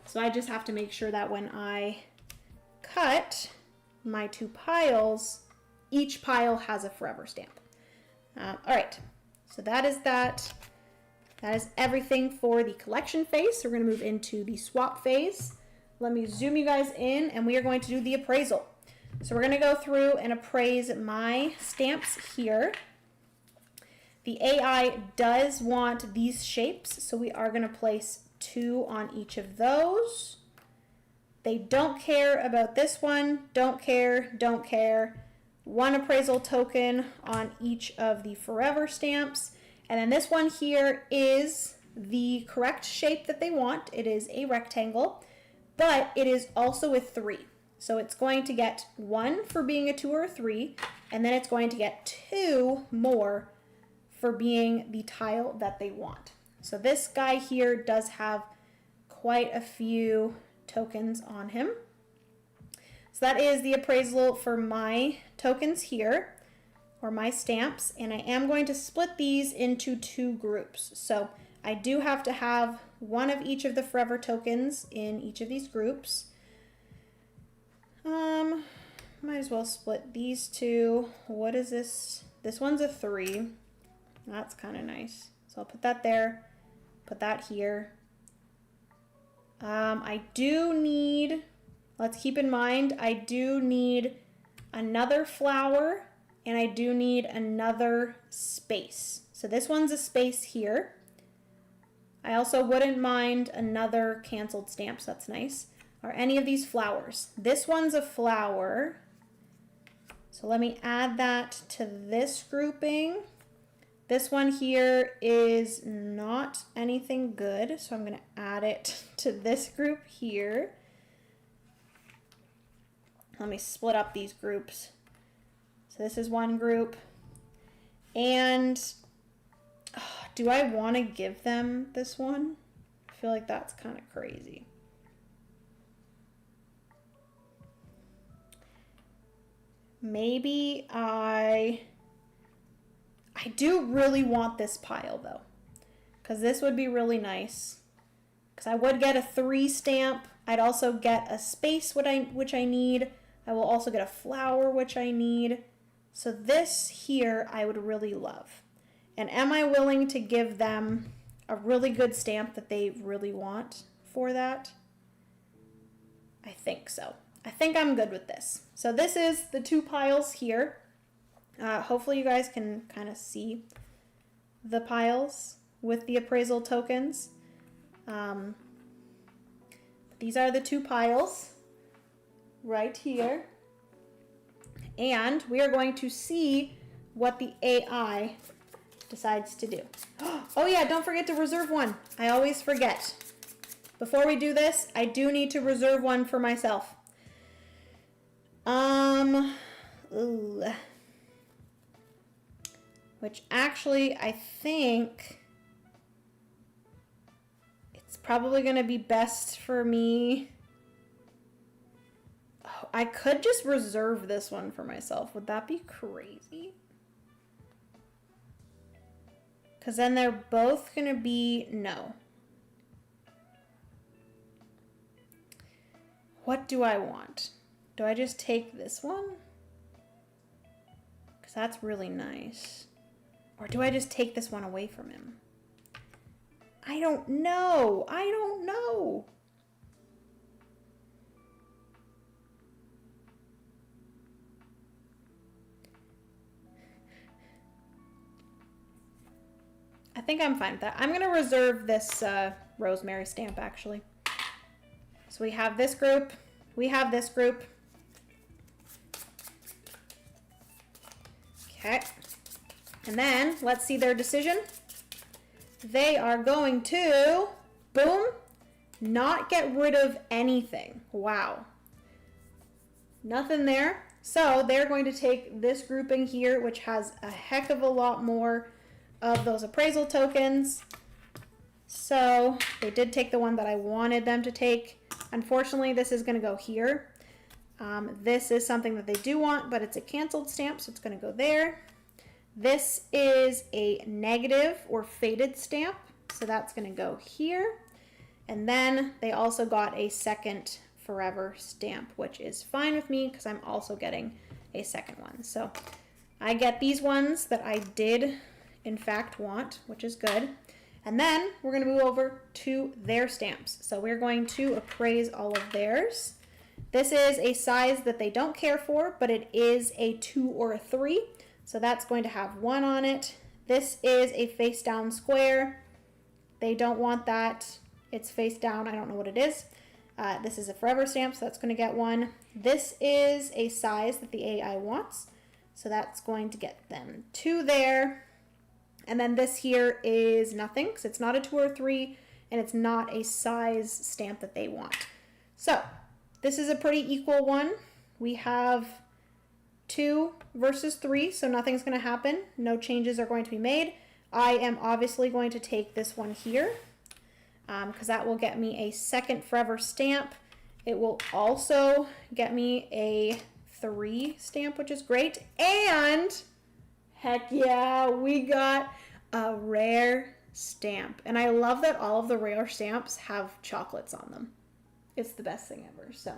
so I just have to make sure that when I cut my 2 piles, each pile has a forever stamp. All right, so that is that. That is everything for the collection phase. So we're going to move into the swap phase. Let me zoom you guys in, and we are going to do the appraisal. So we're going to go through and appraise my stamps here. The AI does want these shapes, so we are going to place 2 on each of those. They don't care about this one, don't care, don't care. 1 appraisal token on each of the forever stamps. And then this one here is the correct shape that they want. It is a rectangle, but it is also a 3. So it's going to get 1 for being a 2 or a 3, and then it's going to get 2 more for being the tile that they want. So this guy here does have quite a few tokens on him. So that is the appraisal for my tokens here, or my stamps, and I am going to split these into 2 groups. So I do have to have 1 of each of the forever tokens in each of these groups. Might as well split these 2. What is this? This one's a 3. That's kind of nice. So I'll put that there, put that here. I do need, let's keep in mind, I do need another flower, and I do need another space. So this one's a space here. I also wouldn't mind another canceled stamp, so that's nice. Are any of these flowers? This one's a flower. So let me add that to this grouping. This one here is not anything good, so I'm going to add it to this group here. Let me split up these groups. So this is one group. And do I want to give them this one? I feel like that's kind of crazy. Maybe I do really want this pile though, because this would be really nice. Because I would get a 3 stamp. I'd also get a space which I need. I will also get a flower which I need. So this here I would really love. And am I willing to give them a really good stamp that they really want for that? I think so. I think I'm good with this. So this is the 2 piles here. Hopefully you guys can kind of see the piles with the appraisal tokens. These are the 2 piles right here. And we are going to see what the AI decides to do. Oh yeah, don't forget to reserve 1. I always forget. Before we do this, I do need to reserve 1 for myself. Which actually, I think it's probably going to be best for me. Oh, I could just reserve this one for myself. Would that be crazy? Because then they're both going to be no. What do I want? Do I just take this one? Because that's really nice. Or do I just take this one away from him? I don't know. I don't know. I think I'm fine with that. I'm going to reserve this rosemary stamp, actually. So we have this group. We have this group. Okay. And then let's see their decision. they are going to, boom, not get rid of anything. Wow. Nothing there. So they're going to take this grouping here, which has a heck of a lot more of those appraisal tokens. So they did take the one that I wanted them to take. Unfortunately, this is going to go here. This is something that they do want, but it's a canceled stamp, so it's going to go there. This is a negative or faded stamp, so that's going to go here. And then they also got a second forever stamp, which is fine with me because I'm also getting a second one. So I get these ones that I did in fact want, which is good. And then we're going to move over to their stamps. So we're going to appraise all of theirs. This is a size that they don't care for, but it is a 2 or a 3. So that's going to have 1 on it. This is a face down square. They don't want that. It's face down. I don't know what it is. This is a forever stamp, so that's going to get 1. This is a size that the AI wants. So that's going to get them 2 there. And then this here is nothing because it's not a 2 or 3 and it's not a size stamp that they want. So this is a pretty equal one. We have 2 versus 3, so nothing's going to happen. No changes are going to be made. I am obviously going to take this one here because that will get me a second forever stamp. It will also get me a 3 stamp, which is great. And heck yeah, we got a rare stamp. And I love that all of the rare stamps have chocolates on them. It's the best thing ever. So,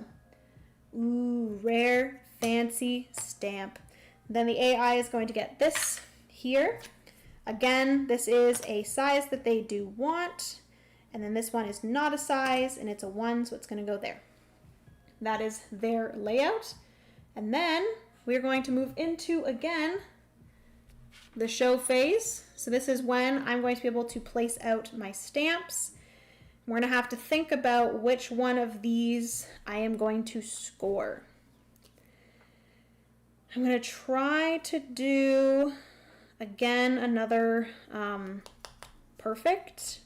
ooh, rare, fancy stamp. Then the AI is going to get this here. Again, this is a size that they do want. And then this one is not a size, and it's a 1, so it's going to go there. That is their layout. And then we're going to move into, again, the show phase. So this is when I'm going to be able to place out my stamps. We're going to have to think about which one of these I am going to score. I'm going to try to do, again, another perfect.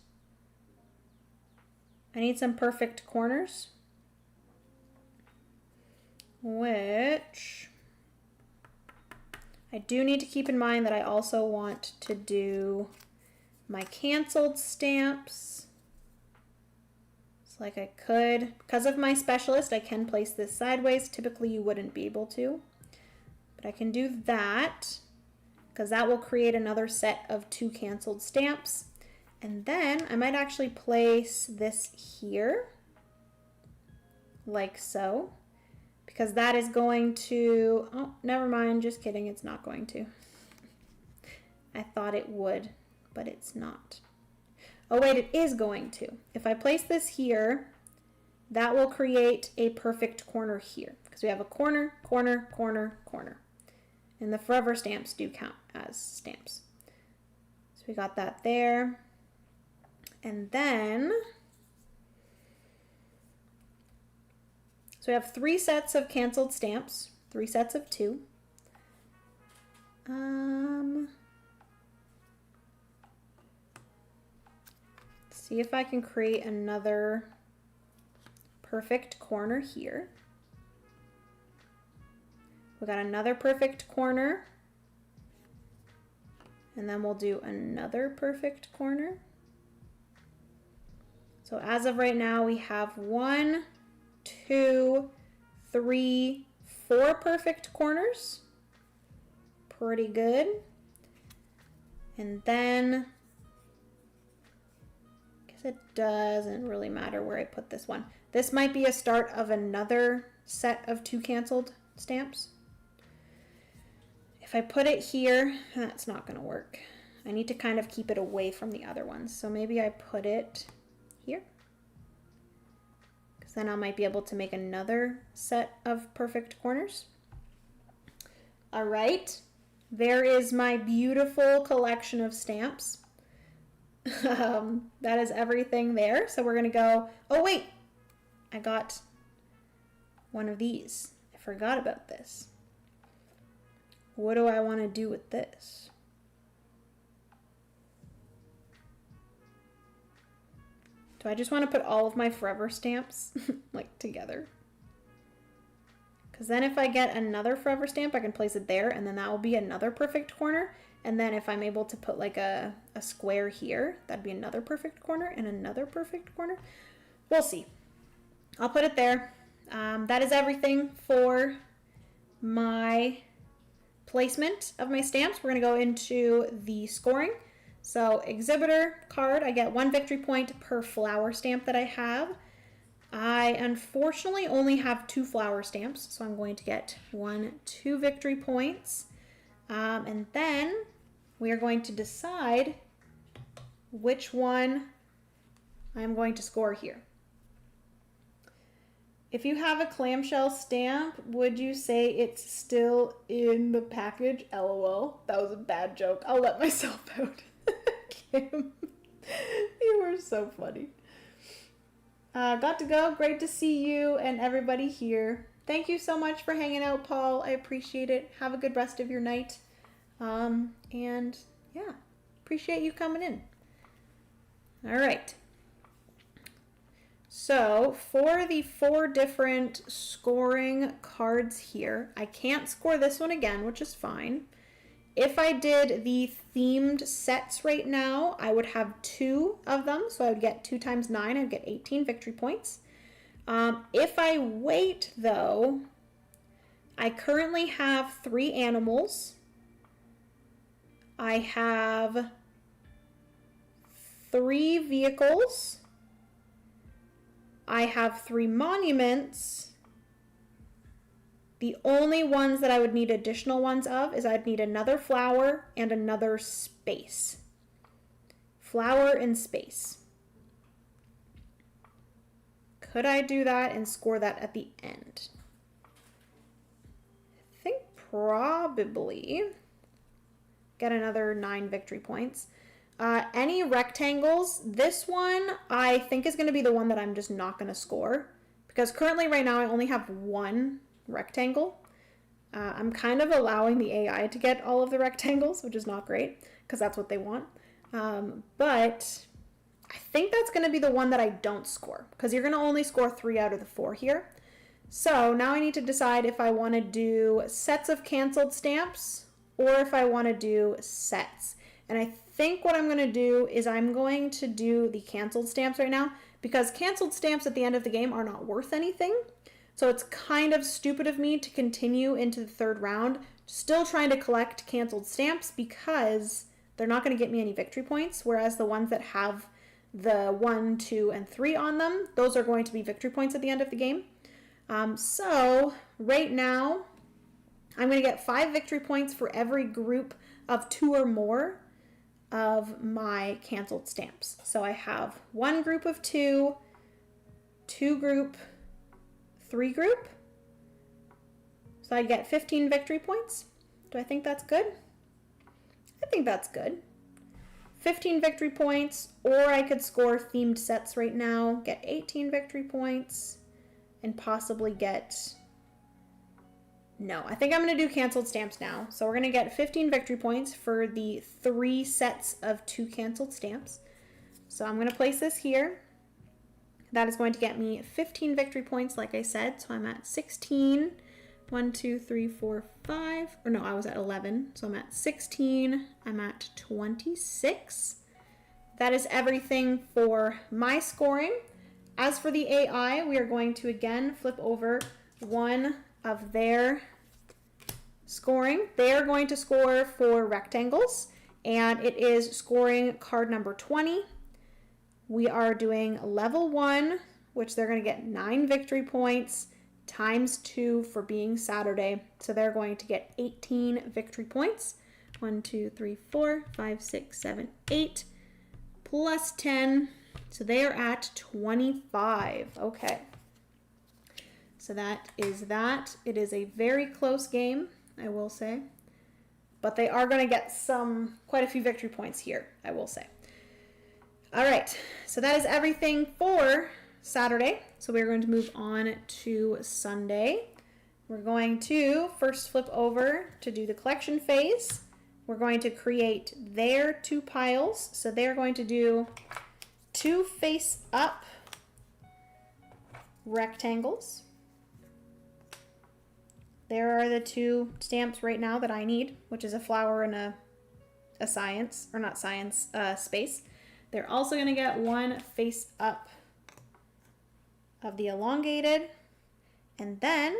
I need some perfect corners, which I do need to keep in mind that I also want to do my canceled stamps. It's like I could, because of my specialist, I can place this sideways. Typically you wouldn't be able to, but I can do that because that will create another set of 2 canceled stamps. And then I might actually place this here, like so, because that is going to, oh, never mind, just kidding, it's not going to. I thought it would, but it's not. Oh wait, it is going to. If I place this here, that will create a perfect corner here, because we have a corner, corner, corner, corner. And the forever stamps do count as stamps. So we got that there. And then, so we have 3 sets of canceled stamps, 3 sets of 2. See if I can create another perfect corner here. We got another perfect corner. And then we'll do another perfect corner. So as of right now, we have 1, 2, 3, 4 perfect corners. Pretty good. And then, I guess it doesn't really matter where I put this one. This might be a start of another set of 2 canceled stamps. If I put it here, that's not going to work. I need to kind of keep it away from the other ones. So maybe I put it here, because then I might be able to make another set of perfect corners. All right, there is my beautiful collection of stamps. That is everything there. So we're gonna go, oh wait, I got one of these. I forgot about this. What do I want to do with this? Do I just want to put all of my forever stamps like together? Because then if I get another forever stamp, I can place it there, and then that will be another perfect corner. And then if I'm able to put like a square here, that'd be another perfect corner and another perfect corner. We'll see. I'll put it there. That is everything for my placement of my stamps. We're going to go into the scoring. So exhibitor card, I get 1 victory point per flower stamp that I have. I unfortunately only have 2 flower stamps, so I'm going to get 2 victory points. And then we are going to decide which one I'm going to score here. If you have a clamshell stamp, would you say it's still in the package? LOL. That was a bad joke. I'll let myself out. Kim, you were so funny. Got to go. Great to see you and everybody here. Thank you so much for hanging out, Paul. I appreciate it. Have a good rest of your night. And yeah, appreciate you coming in. All right. So for the 4 different scoring cards here, I can't score this one again, which is fine. If I did the themed sets right now, I would have 2 of them. So I would get 2 times 9, I'd get 18 victory points. If I wait though, I currently have 3 animals. I have 3 vehicles. I have 3 monuments. The only ones that I would need additional ones of is I'd need another flower and another space. Flower and space. Could I do that and score that at the end? I think probably. Get another 9 victory points. Any rectangles, this one I think is going to be the one that I'm just not going to score, because currently right now I only have 1 rectangle. I'm kind of allowing the AI to get all of the rectangles, which is not great because that's what they want. But I think that's going to be the one that I don't score, because you're going to only score 3 out of the 4 here. So now I need to decide if I want to do sets of canceled stamps or if I want to do sets. And I think what I'm going to do is I'm going to do the canceled stamps right now, because canceled stamps at the end of the game are not worth anything. So it's kind of stupid of me to continue into the 3rd round, still trying to collect canceled stamps, because they're not going to get me any victory points, whereas the ones that have the 1, 2, and 3 on them, those are going to be victory points at the end of the game. So right now, I'm going to get 5 victory points for every group of 2 or more of my canceled stamps. So I have 1 group of 2, 2 group, 3 group. So I get 15 victory points. Do I think that's good? I think that's good. 15 victory points, or I could score themed sets right now, get 18 victory points, and possibly get... No, I think I'm going to do canceled stamps now. So we're going to get 15 victory points for the 3 sets of 2 canceled stamps. So I'm going to place this here. That is going to get me 15 victory points, like I said. So I'm at 16. 1, 2, 3, 4, 5. Or no, I was at 11. So I'm at 16. I'm at 26. That is everything for my scoring. As for the AI, we are going to again flip over one of their scoring. They are going to score for rectangles, and it is scoring card number 20. We are doing level 1, which they're going to get 9 victory points times 2 for being Saturday. So they're going to get 18 victory points. 1, 2, 3, 4, 5, 6, 7, 8 plus 10. So they are at 25. Okay. So that is that. It is a very close game, I will say. But they are going to get quite a few victory points here, I will say. All right. So that is everything for Saturday. So we're going to move on to Sunday. We're going to first flip over to do the collection phase. We're going to create their 2 piles. So they're going to do 2 face-up rectangles. There are the 2 stamps right now that I need, which is a flower and a science, or not science, space. They're also going to get 1 face-up of the elongated, and then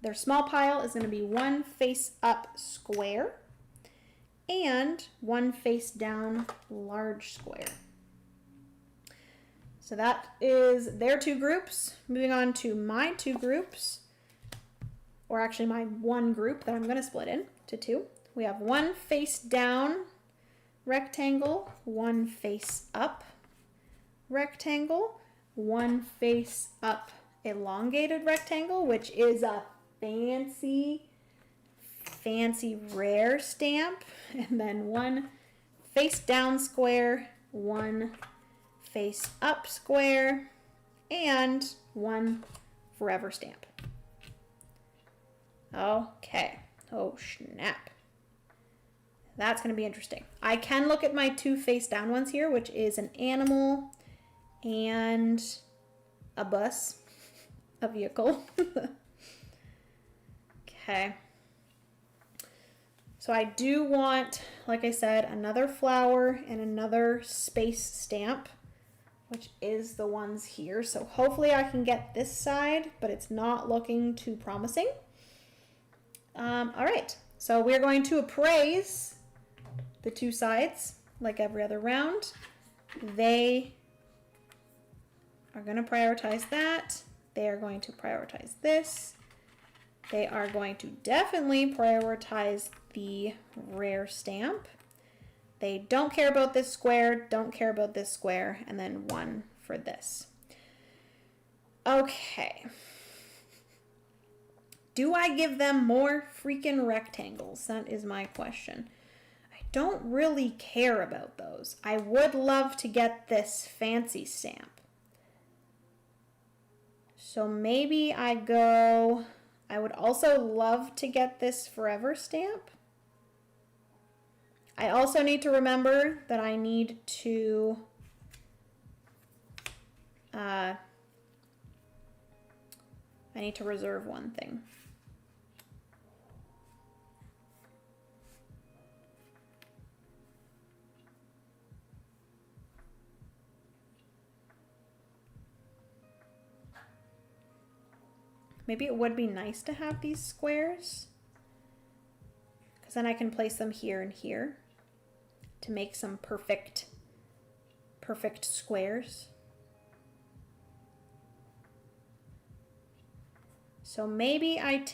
their small pile is going to be 1 face-up square and 1 face-down large square. So that is their 2 groups. Moving on to my 2 groups, or actually my 1 group that I'm going to split into 2. We have 1 face-down rectangle, 1 face-up rectangle, 1 face-up elongated rectangle, which is a fancy rare stamp, and then 1 face-down square, 1 face-up square, and 1 forever stamp. Okay. Oh, snap. That's going to be interesting. I can look at my 2 face-down ones here, which is an animal and a bus, a vehicle. Okay. So I do want, like I said, another flower and another space stamp, which is the ones here. So hopefully I can get this side, but it's not looking too promising. All right, so we're going to appraise the 2 sides like every other round. They are going to prioritize that. They are going to prioritize this. They are going to definitely prioritize the rare stamp. They don't care about this square, don't care about this square, and then 1 for this. Okay. Do I give them more freaking rectangles? That is my question. I don't really care about those. I would love to get this fancy stamp. So maybe I would also love to get this forever stamp. I also need to remember that I need to reserve one thing. Maybe it would be nice to have these squares, because then I can place them here and here to make some perfect squares. So maybe I'm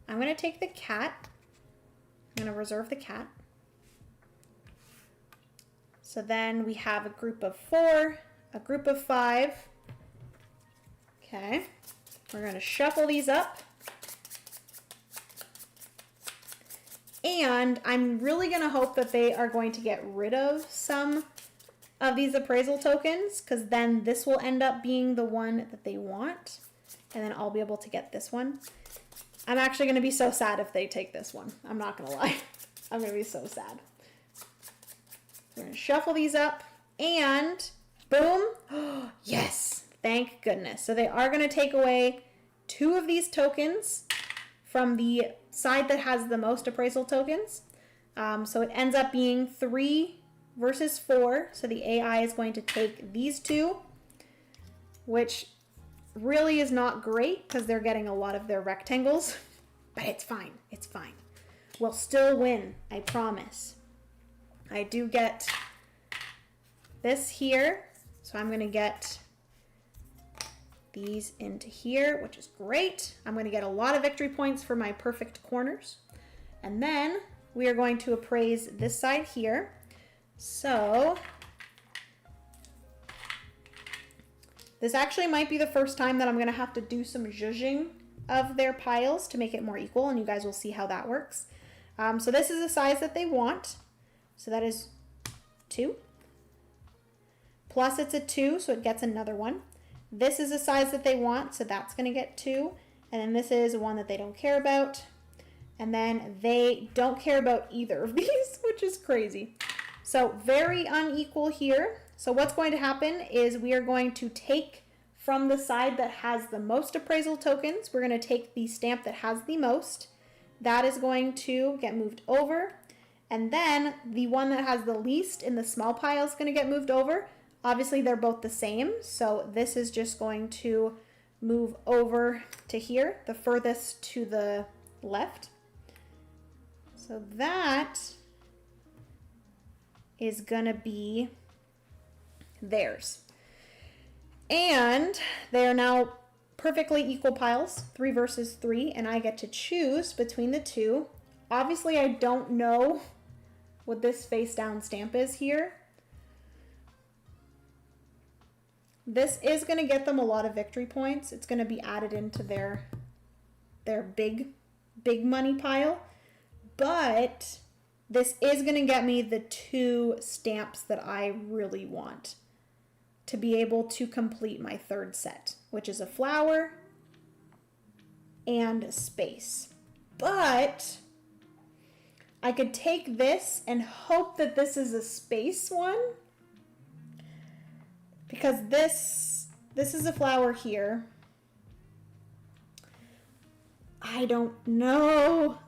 going to take the cat. I'm going to reserve the cat. So then we have a group of 4, a group of 5. Okay. We're going to shuffle these up. And I'm really going to hope that they are going to get rid of some of these appraisal tokens, because then this will end up being the one that they want. And then I'll be able to get this one. I'm actually going to be so sad if they take this one. I'm not going to lie. I'm going to be so sad. We're going to shuffle these up. And boom. Yes. Thank goodness. So they are going to take away 2 of these tokens from the side that has the most appraisal tokens. So it ends up being 3 versus 4. So the AI is going to take these 2, which really is not great because they're getting a lot of their rectangles. But it's fine. It's fine. We'll still win. I promise. I do get this here. So I'm going to get these into here, which is great. I'm going to get a lot of victory points for my perfect corners. And then we are going to appraise this side here. So this actually might be the first time that I'm going to have to do some zhuzhing of their piles to make it more equal, and you guys will see how that works. So this is the size that they want. So that is 2. Plus it's a 2, so it gets another one. This is the size that they want, so that's going to get 2. And then this is one that they don't care about. And then they don't care about either of these, which is crazy. So very unequal here. So what's going to happen is we are going to take from the side that has the most appraisal tokens, we're going to take the stamp that has the most. That is going to get moved over. And then the one that has the least in the small pile is going to get moved over. Obviously, they're both the same. So this is just going to move over to here, the furthest to the left. So that is going to be theirs. And they are now perfectly equal piles, 3 versus 3, and I get to choose between the two. Obviously, I don't know what this face down stamp is here. This is going to get them a lot of victory points. It's going to be added into their big money pile. But this is going to get me the 2 stamps that I really want to be able to complete my third set, which is a flower and space. But I could take this and hope that this is a space one, because this is a flower here. I don't know.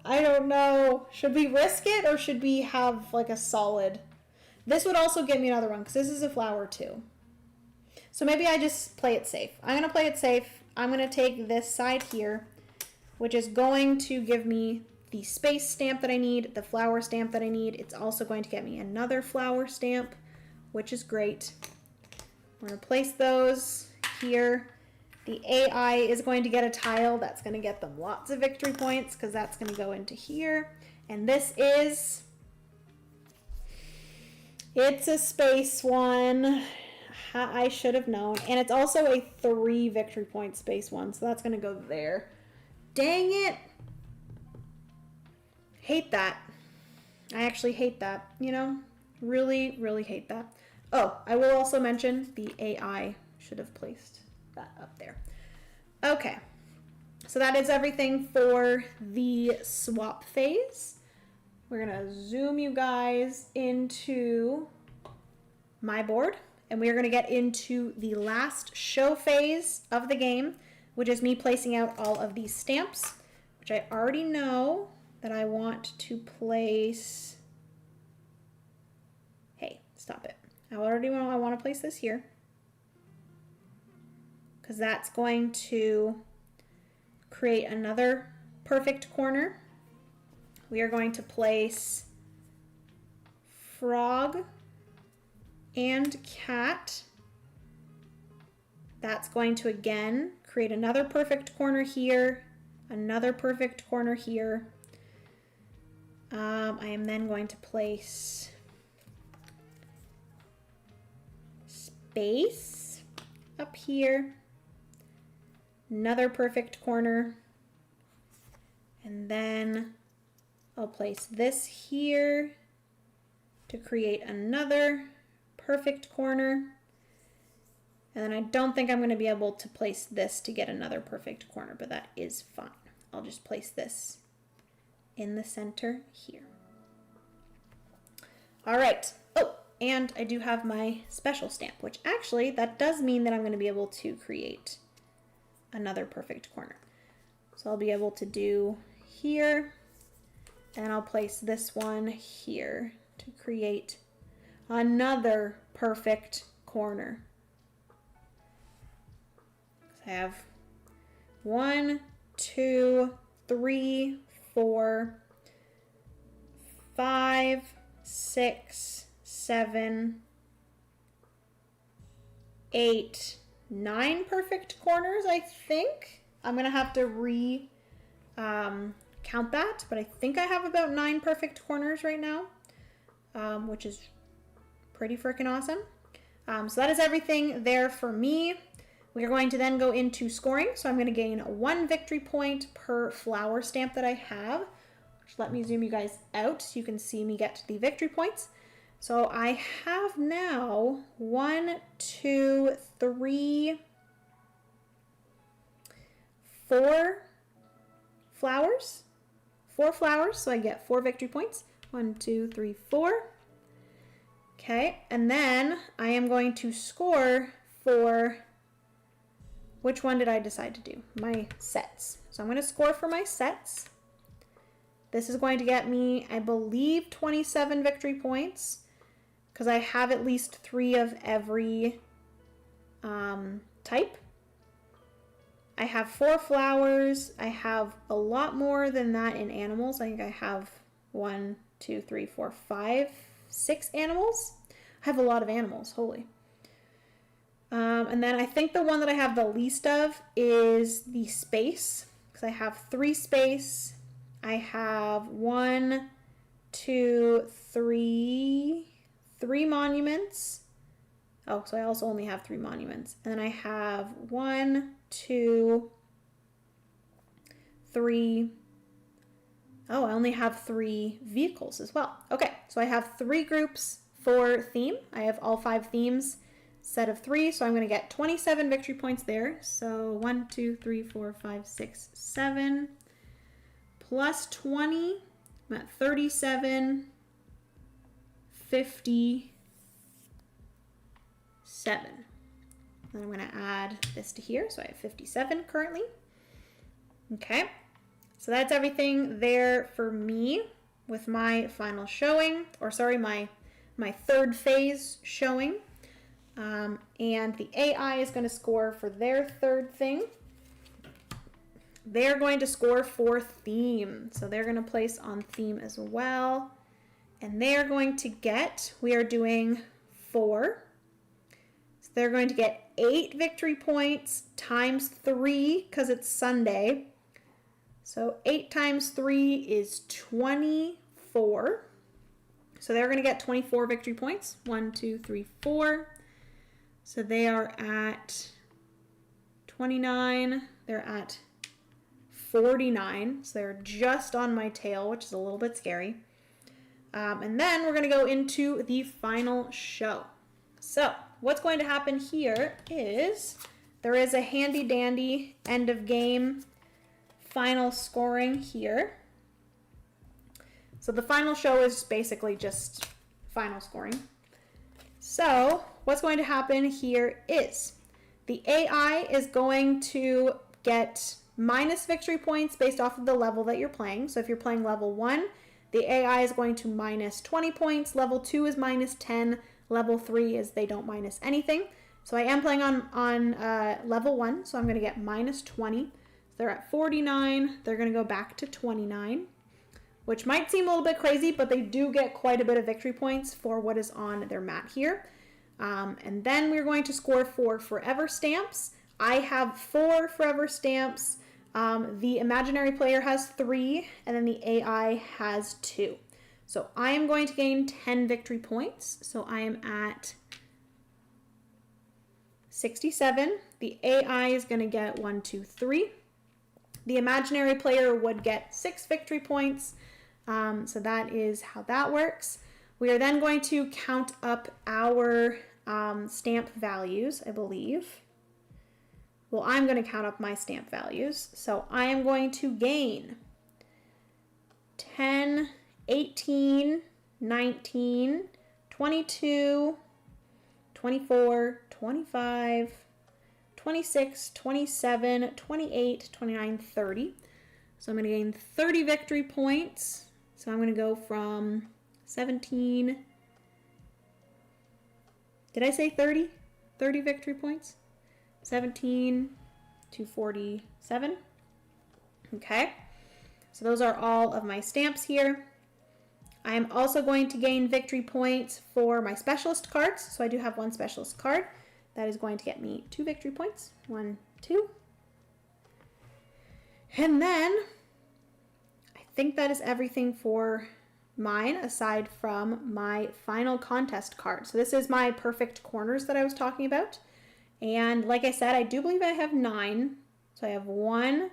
Should we risk it or should we have like a solid? This would also get me another one because this is a flower too. So maybe I just play it safe. I'm going to play it safe. I'm going to take this side here, which is going to give me the space stamp that I need, the flower stamp that I need. It's also going to get me another flower stamp, which is great. We're going to place those here. The AI is going to get a tile. That's going to get them lots of victory points because that's going to go into here. And this is... it's a space one. I should have known. And it's also a 3 victory point space one, so that's going to go there. Dang it. Hate that. I actually hate that, you know? Really, really hate that. Oh, I will also mention the AI should have placed that up there. Okay. So that is everything for the swap phase. We're going to zoom you guys into my board. And we are going to get into the last show phase of the game, which is me placing out all of these stamps, which I already know that I want to place. Hey, stop it. I want to place this here because that's going to create another perfect corner. We are going to place frog and cat. That's going to again create another perfect corner here, another perfect corner here. I am then going to place space up here, another perfect corner, and then I'll place this here to create another perfect corner. And then I don't think I'm going to be able to place this to get another perfect corner, but that is fine. I'll just place this in the center here. All right. Oh, and I do have my special stamp, which actually that does mean that I'm going to be able to create another perfect corner. So I'll be able to do here, and I'll place this one here to create another perfect corner. I have 1, 2, 3, 4, 5, 6, 7, 8, 9 perfect corners, I think. I'm gonna have to count that, but I think I have about 9 perfect corners right now, which is pretty freaking awesome. So that is everything there for me. We are going to then go into scoring. So I'm going to gain 1 victory point per flower stamp that I have. Which, let me zoom you guys out so you can see me get the victory points. So I have now 1, 2, 3, 4 flowers. 4 flowers, so I get 4 victory points. 1, 2, 3, 4. Okay, and then I am going to score for, which one did I decide to do? My sets. So I'm going to score for my sets. This is going to get me, I believe, 27 victory points because I have at least 3 of every type. I have 4 flowers. I have a lot more than that in animals. I think I have 1, 2, 3, 4, 5, 6 animals. I have a lot of animals, holy. And then I think the one that I have the least of is the space, because I have 3 space. I have 1, 2, 3 monuments. Oh, so I also only have 3 monuments. And then I have 1, 2, 3. Oh, I only have 3 vehicles as well. Okay, so I have 3 groups for theme. I have all 5 themes, set of 3, so I'm going to get 27 victory points there. So 1, 2, 3, 4, 5, 6, 7, plus 20, I'm at 37, 57. Then I'm going to add this to here, so I have 57 currently. Okay, so that's everything there for me with my final showing, or sorry, my third phase showing. And the AI is going to score for their third thing. They're going to score for theme. So they're going to place on theme as well. And they're going to get, we are doing 4. So they're going to get 8 victory points times 3 because it's Sunday. So 8 times 3 is 24. So they're going to get 24 victory points. 1, 2, 3, 4. So they are at 29. They're at 49. So they're just on my tail, which is a little bit scary. And then we're going to go into the final show. So what's going to happen here is there is a handy dandy end of game final scoring here. So the final show is basically just final scoring. So what's going to happen here is the AI is going to get minus victory points based off of the level that you're playing. So if you're playing level 1, the AI is going to minus 20 points. Level 2 is minus 10. Level 3 is they don't minus anything. So I am playing on level 1, so I'm going to get minus 20. They're at 49. They're going to go back to 29, which might seem a little bit crazy, but they do get quite a bit of victory points for what is on their mat here. And then we're going to score for forever stamps. I have 4 forever stamps. The imaginary player has 3, and then the AI has 2. So I am going to gain 10 victory points. So I am at 67. The AI is going to get 1, 2, 3. The imaginary player would get 6 victory points. So that is how that works. We are then going to count up our stamp values, I believe. Well, I'm going to count up my stamp values. So I am going to gain 10, 18, 19, 22, 24, 25, 26, 27, 28, 29, 30. So I'm going to gain 30 victory points. So I'm going to go from 17. Did I say 30? 30 victory points? 17 to 47. Okay. So those are all of my stamps here. I am also going to gain victory points for my specialist cards. So I do have 1 specialist card. That is going to get me 2 victory points. 1, 2. And then I think that is everything for mine aside from my final contest card. So this is my perfect corners that I was talking about. And like I said, I do believe I have 9. So I have 1,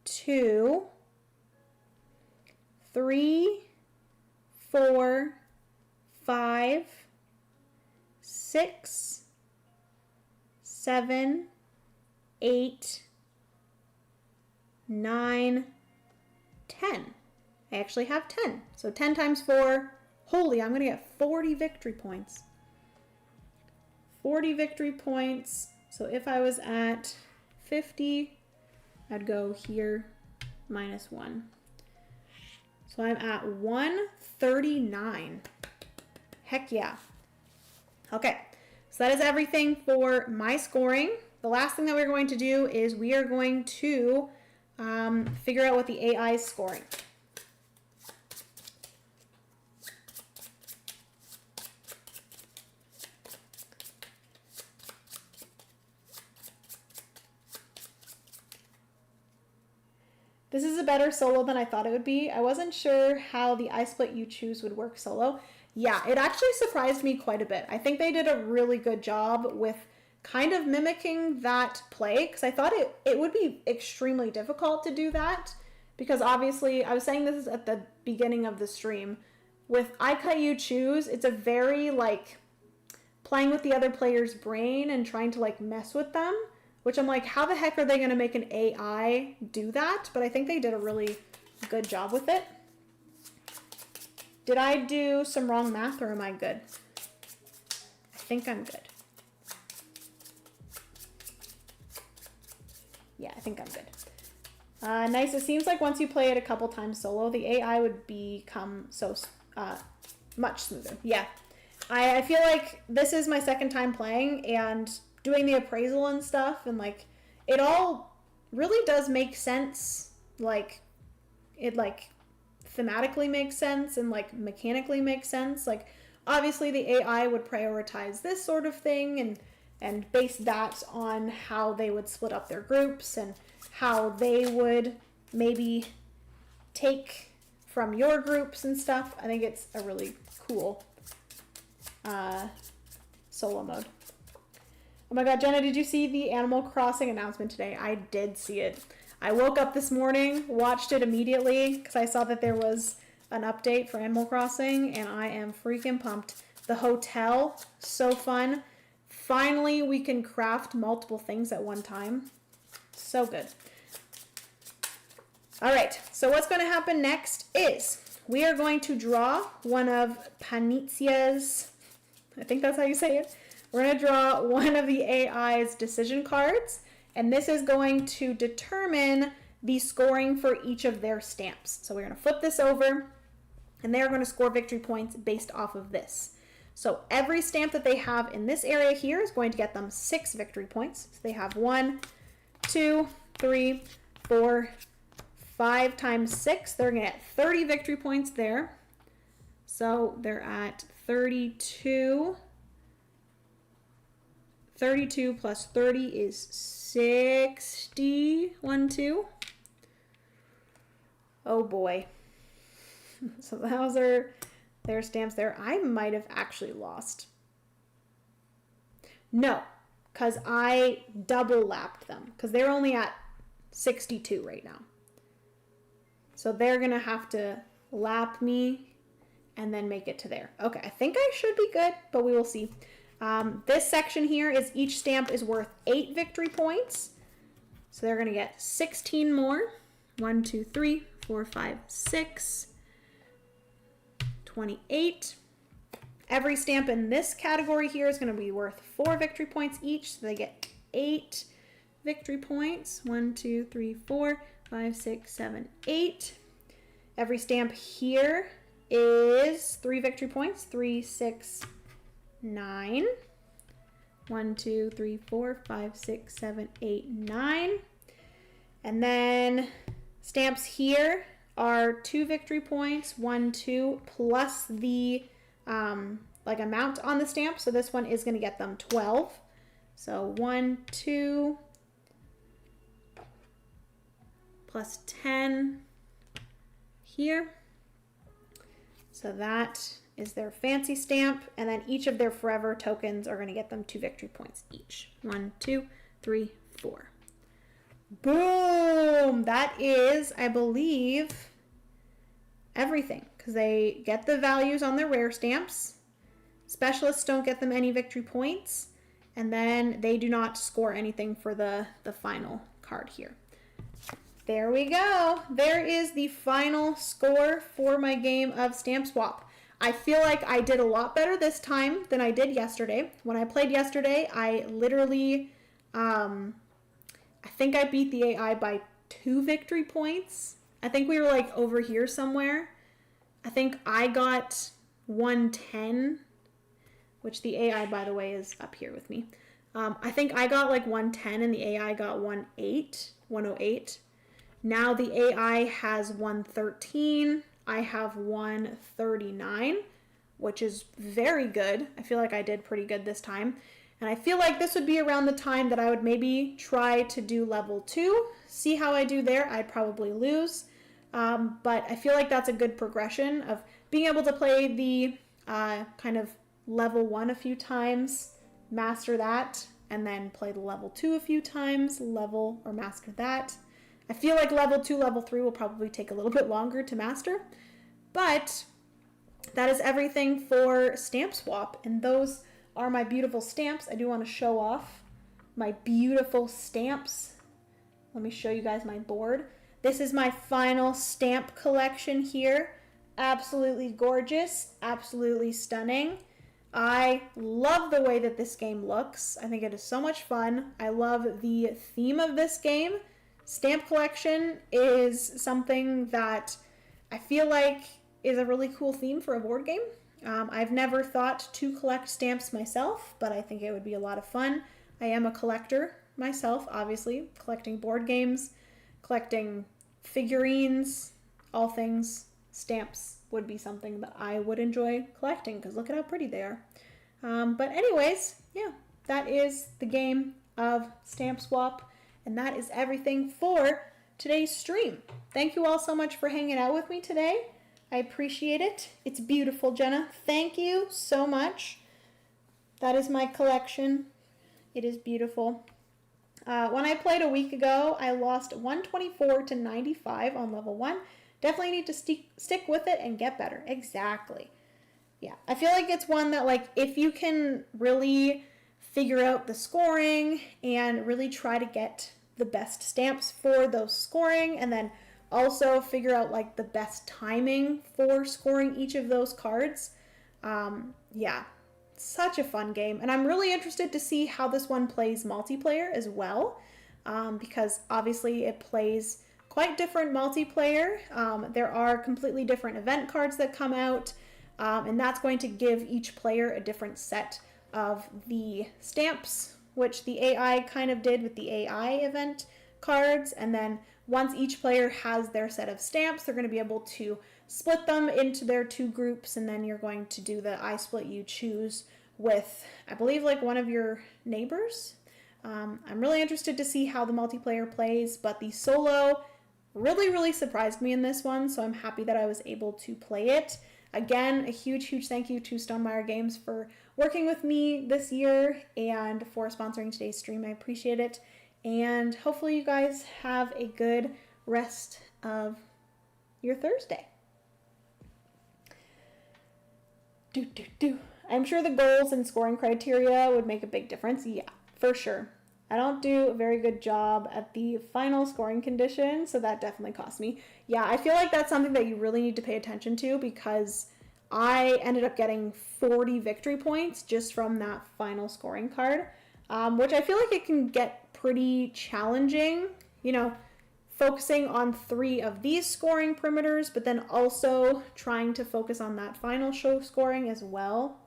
2, 3, 4, 5, 6, 7, 8, 9, 10. I actually have 10. So 10 times 4 Holy, I'm gonna get 40 victory points. 40 victory points. So if I was at 50, I'd go here, -1. So I'm at 139. Heck yeah. Okay, so that is everything for my scoring. The last thing that we're going to do is we are going to figure out what the AI is scoring. This is a better solo than I thought it would be. I wasn't sure how the I split you choose would work solo. Yeah, it actually surprised me quite a bit. I think they did a really good job with kind of mimicking that play, because I thought it would be extremely difficult to do that, because obviously, I was saying this at the beginning of the stream, with I cut you choose, it's a very like playing with the other player's brain and trying to like mess with them, which I'm like, how the heck are they going to make an AI do that? But I think they did a really good job with it. Did I do some wrong math, or am I good? I think I'm good. Yeah, I think I'm good. Nice. It seems like once you play it a couple times solo, the AI would become so much smoother. Yeah. I feel like this is my second time playing, and doing the appraisal and stuff, and like it all really does make sense. Like it like thematically makes sense and like mechanically makes sense. Like obviously the AI would prioritize this sort of thing and base that on how they would split up their groups and how they would maybe take from your groups and stuff. I think it's a really cool solo mode. Oh my god, Jenna, did you see the Animal Crossing announcement today? I did see it. I woke up this morning, watched it immediately because I saw that there was an update for Animal Crossing, and I am freaking pumped. The hotel, so fun. Finally, we can craft multiple things at one time. So good. All right, so what's going to happen next is we are going to draw one of Panizia's, I think that's how you say it. We're going to draw one of the AI's decision cards, and this is going to determine the scoring for each of their stamps. So we're going to flip this over, and they're going to score victory points based off of this. So every stamp that they have in this area here is going to get them 6 victory points. So they have 1, 2, 3, 4, 5 times 6. They're going to get 30 victory points there. So they're at 32. 32 plus 30 is 60. 1, 2. Oh boy. So those are their stamps there. I might have actually lost. No, because I double lapped them, because they're only at 62 right now. So they're going to have to lap me and then make it to there. Okay, I think I should be good, but we will see. This section here is each stamp is worth 8 victory points. So they're going to get 16 more. 1, 2, 3, 4, 5, 6. 28. Every stamp in this category here is going to be worth 4 victory points each. So they get 8 victory points. 1, 2, 3, 4, 5, 6, 7, 8. Every stamp here is 3 victory points. 3, 6, 9. 1, 2, 3, 4, 5, 6, 7, 8, 9. And then stamps here are 2 victory points, 1, 2, plus the like amount on the stamp. So this one is going to get them 12. So 1, 2, plus 10 here. So that is their fancy stamp, and then each of their forever tokens are going to get them 2 victory points each. 1, 2, 3, 4. Boom! That is, I believe, everything, because they get the values on their rare stamps. Specialists don't get them any victory points, and then they do not score anything for the final card here. There we go. There is the final score for my game of Stamp Swap. I feel like I did a lot better this time than I did yesterday. When I played yesterday, I literally, I think I beat the AI by 2 victory points. I think we were like over here somewhere. I think I got 110, which the AI, by the way, is up here with me. I think I got like 110 and the AI got 108. Now the AI has 113. I have 139, which is very good. I feel like I did pretty good this time. And I feel like this would be around the time that I would maybe try to do level 2. See how I do there. I'd probably lose. But I feel like that's a good progression of being able to play the kind of level 1 a few times, master that, and then play the level 2 a few times, level or master that. I feel like level 2, level 3 will probably take a little bit longer to master, but that is everything for Stamp Swap, and those are my beautiful stamps. I do want to show off my beautiful stamps. Let me show you guys my board. This is my final stamp collection here. Absolutely gorgeous, absolutely stunning. I love the way that this game looks. I think it is so much fun. I love the theme of this game. Stamp collection is something that I feel like is a really cool theme for a board game. I've never thought to collect stamps myself, but I think it would be a lot of fun. I am a collector myself, obviously, collecting board games, collecting figurines, all things stamps would be something that I would enjoy collecting because look at how pretty they are. But anyways, yeah, that is the game of Stamp Swap. And that is everything for today's stream. Thank you all so much for hanging out with me today. I appreciate it. It's beautiful, Jenna. Thank you so much. That is my collection. It is beautiful. When I played a week ago, I lost 124 to 95 on level 1. Definitely need to stick with it and get better. Exactly. Yeah, I feel like it's one that, like, if you can really figure out the scoring and really try to get the best stamps for those scoring, and then also figure out like the best timing for scoring each of those cards. Yeah, such a fun game. And I'm really interested to see how this one plays multiplayer as well, because obviously it plays quite different multiplayer. There are completely different event cards that come out, and that's going to give each player a different set of the stamps, which the AI kind of did with the AI event cards. And then once each player has their set of stamps, they're going to be able to split them into their 2 groups, and then you're going to do the I split you choose with, I believe, like one of your neighbors. I'm really interested to see how the multiplayer plays, but the solo really surprised me in this one, so I'm happy that I was able to play it. Again, a huge thank you to Stonemaier Games for working with me this year and for sponsoring today's stream. I appreciate it. And hopefully you guys have a good rest of your Thursday. I'm sure the goals and scoring criteria would make a big difference. Yeah, for sure. I don't do a very good job at the final scoring condition, so that definitely cost me. Yeah, I feel like that's something that you really need to pay attention to, because I ended up getting 40 victory points just from that final scoring card, which I feel like it can get pretty challenging, you know, focusing on 3 of these scoring perimeters, but then also trying to focus on that final show scoring as well.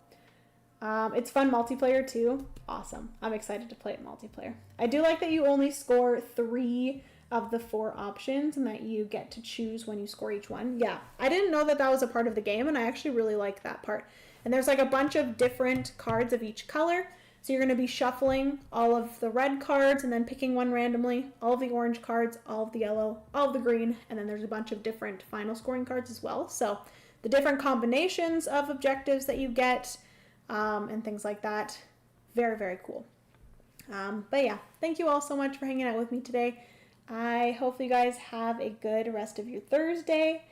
It's fun multiplayer too. Awesome. I'm excited to play it multiplayer. I do like that you only score 3 of the 4 options and that you get to choose when you score each one. Yeah, I didn't know that that was a part of the game, and I actually really like that part. And there's like a bunch of different cards of each color. So you're going to be shuffling all of the red cards and then picking one randomly, all of the orange cards, all of the yellow, all of the green, and then there's a bunch of different final scoring cards as well. So the different combinations of objectives that you get, and things like that. Very cool. But yeah, thank you all so much for hanging out with me today. I hope you guys have a good rest of your Thursday.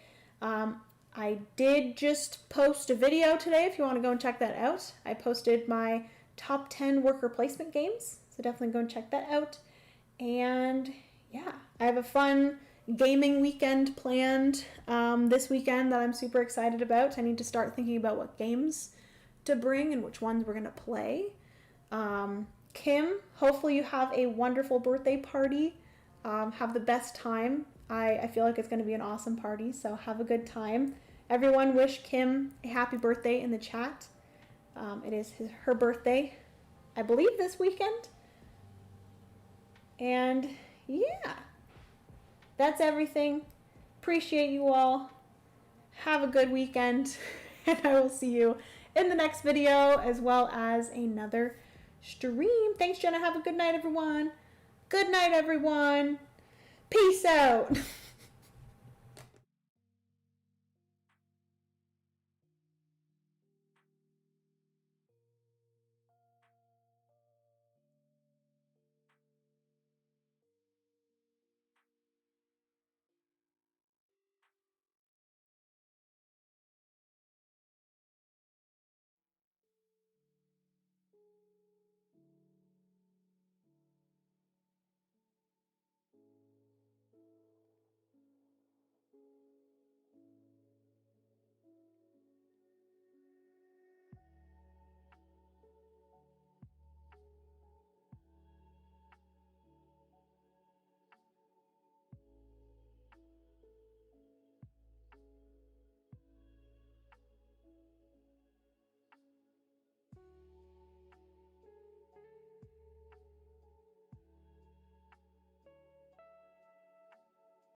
I did just post a video today if you want to go and check that out. I posted my top 10 worker placement games, so definitely go and check that out. And yeah, I have a fun gaming weekend planned this weekend that I'm super excited about. I need to start thinking about what games to bring and which ones we're going to play. Kim, hopefully you have a wonderful birthday party. Have the best time. I feel like it's going to be an awesome party, so have a good time. Everyone wish Kim a happy birthday in the chat. It is her birthday, I believe, this weekend. And yeah, that's everything. Appreciate you all. Have a good weekend, and I will see you in the next video as well as another stream. Thanks, Jenna. Have a good night, everyone. Good night, everyone. Peace out.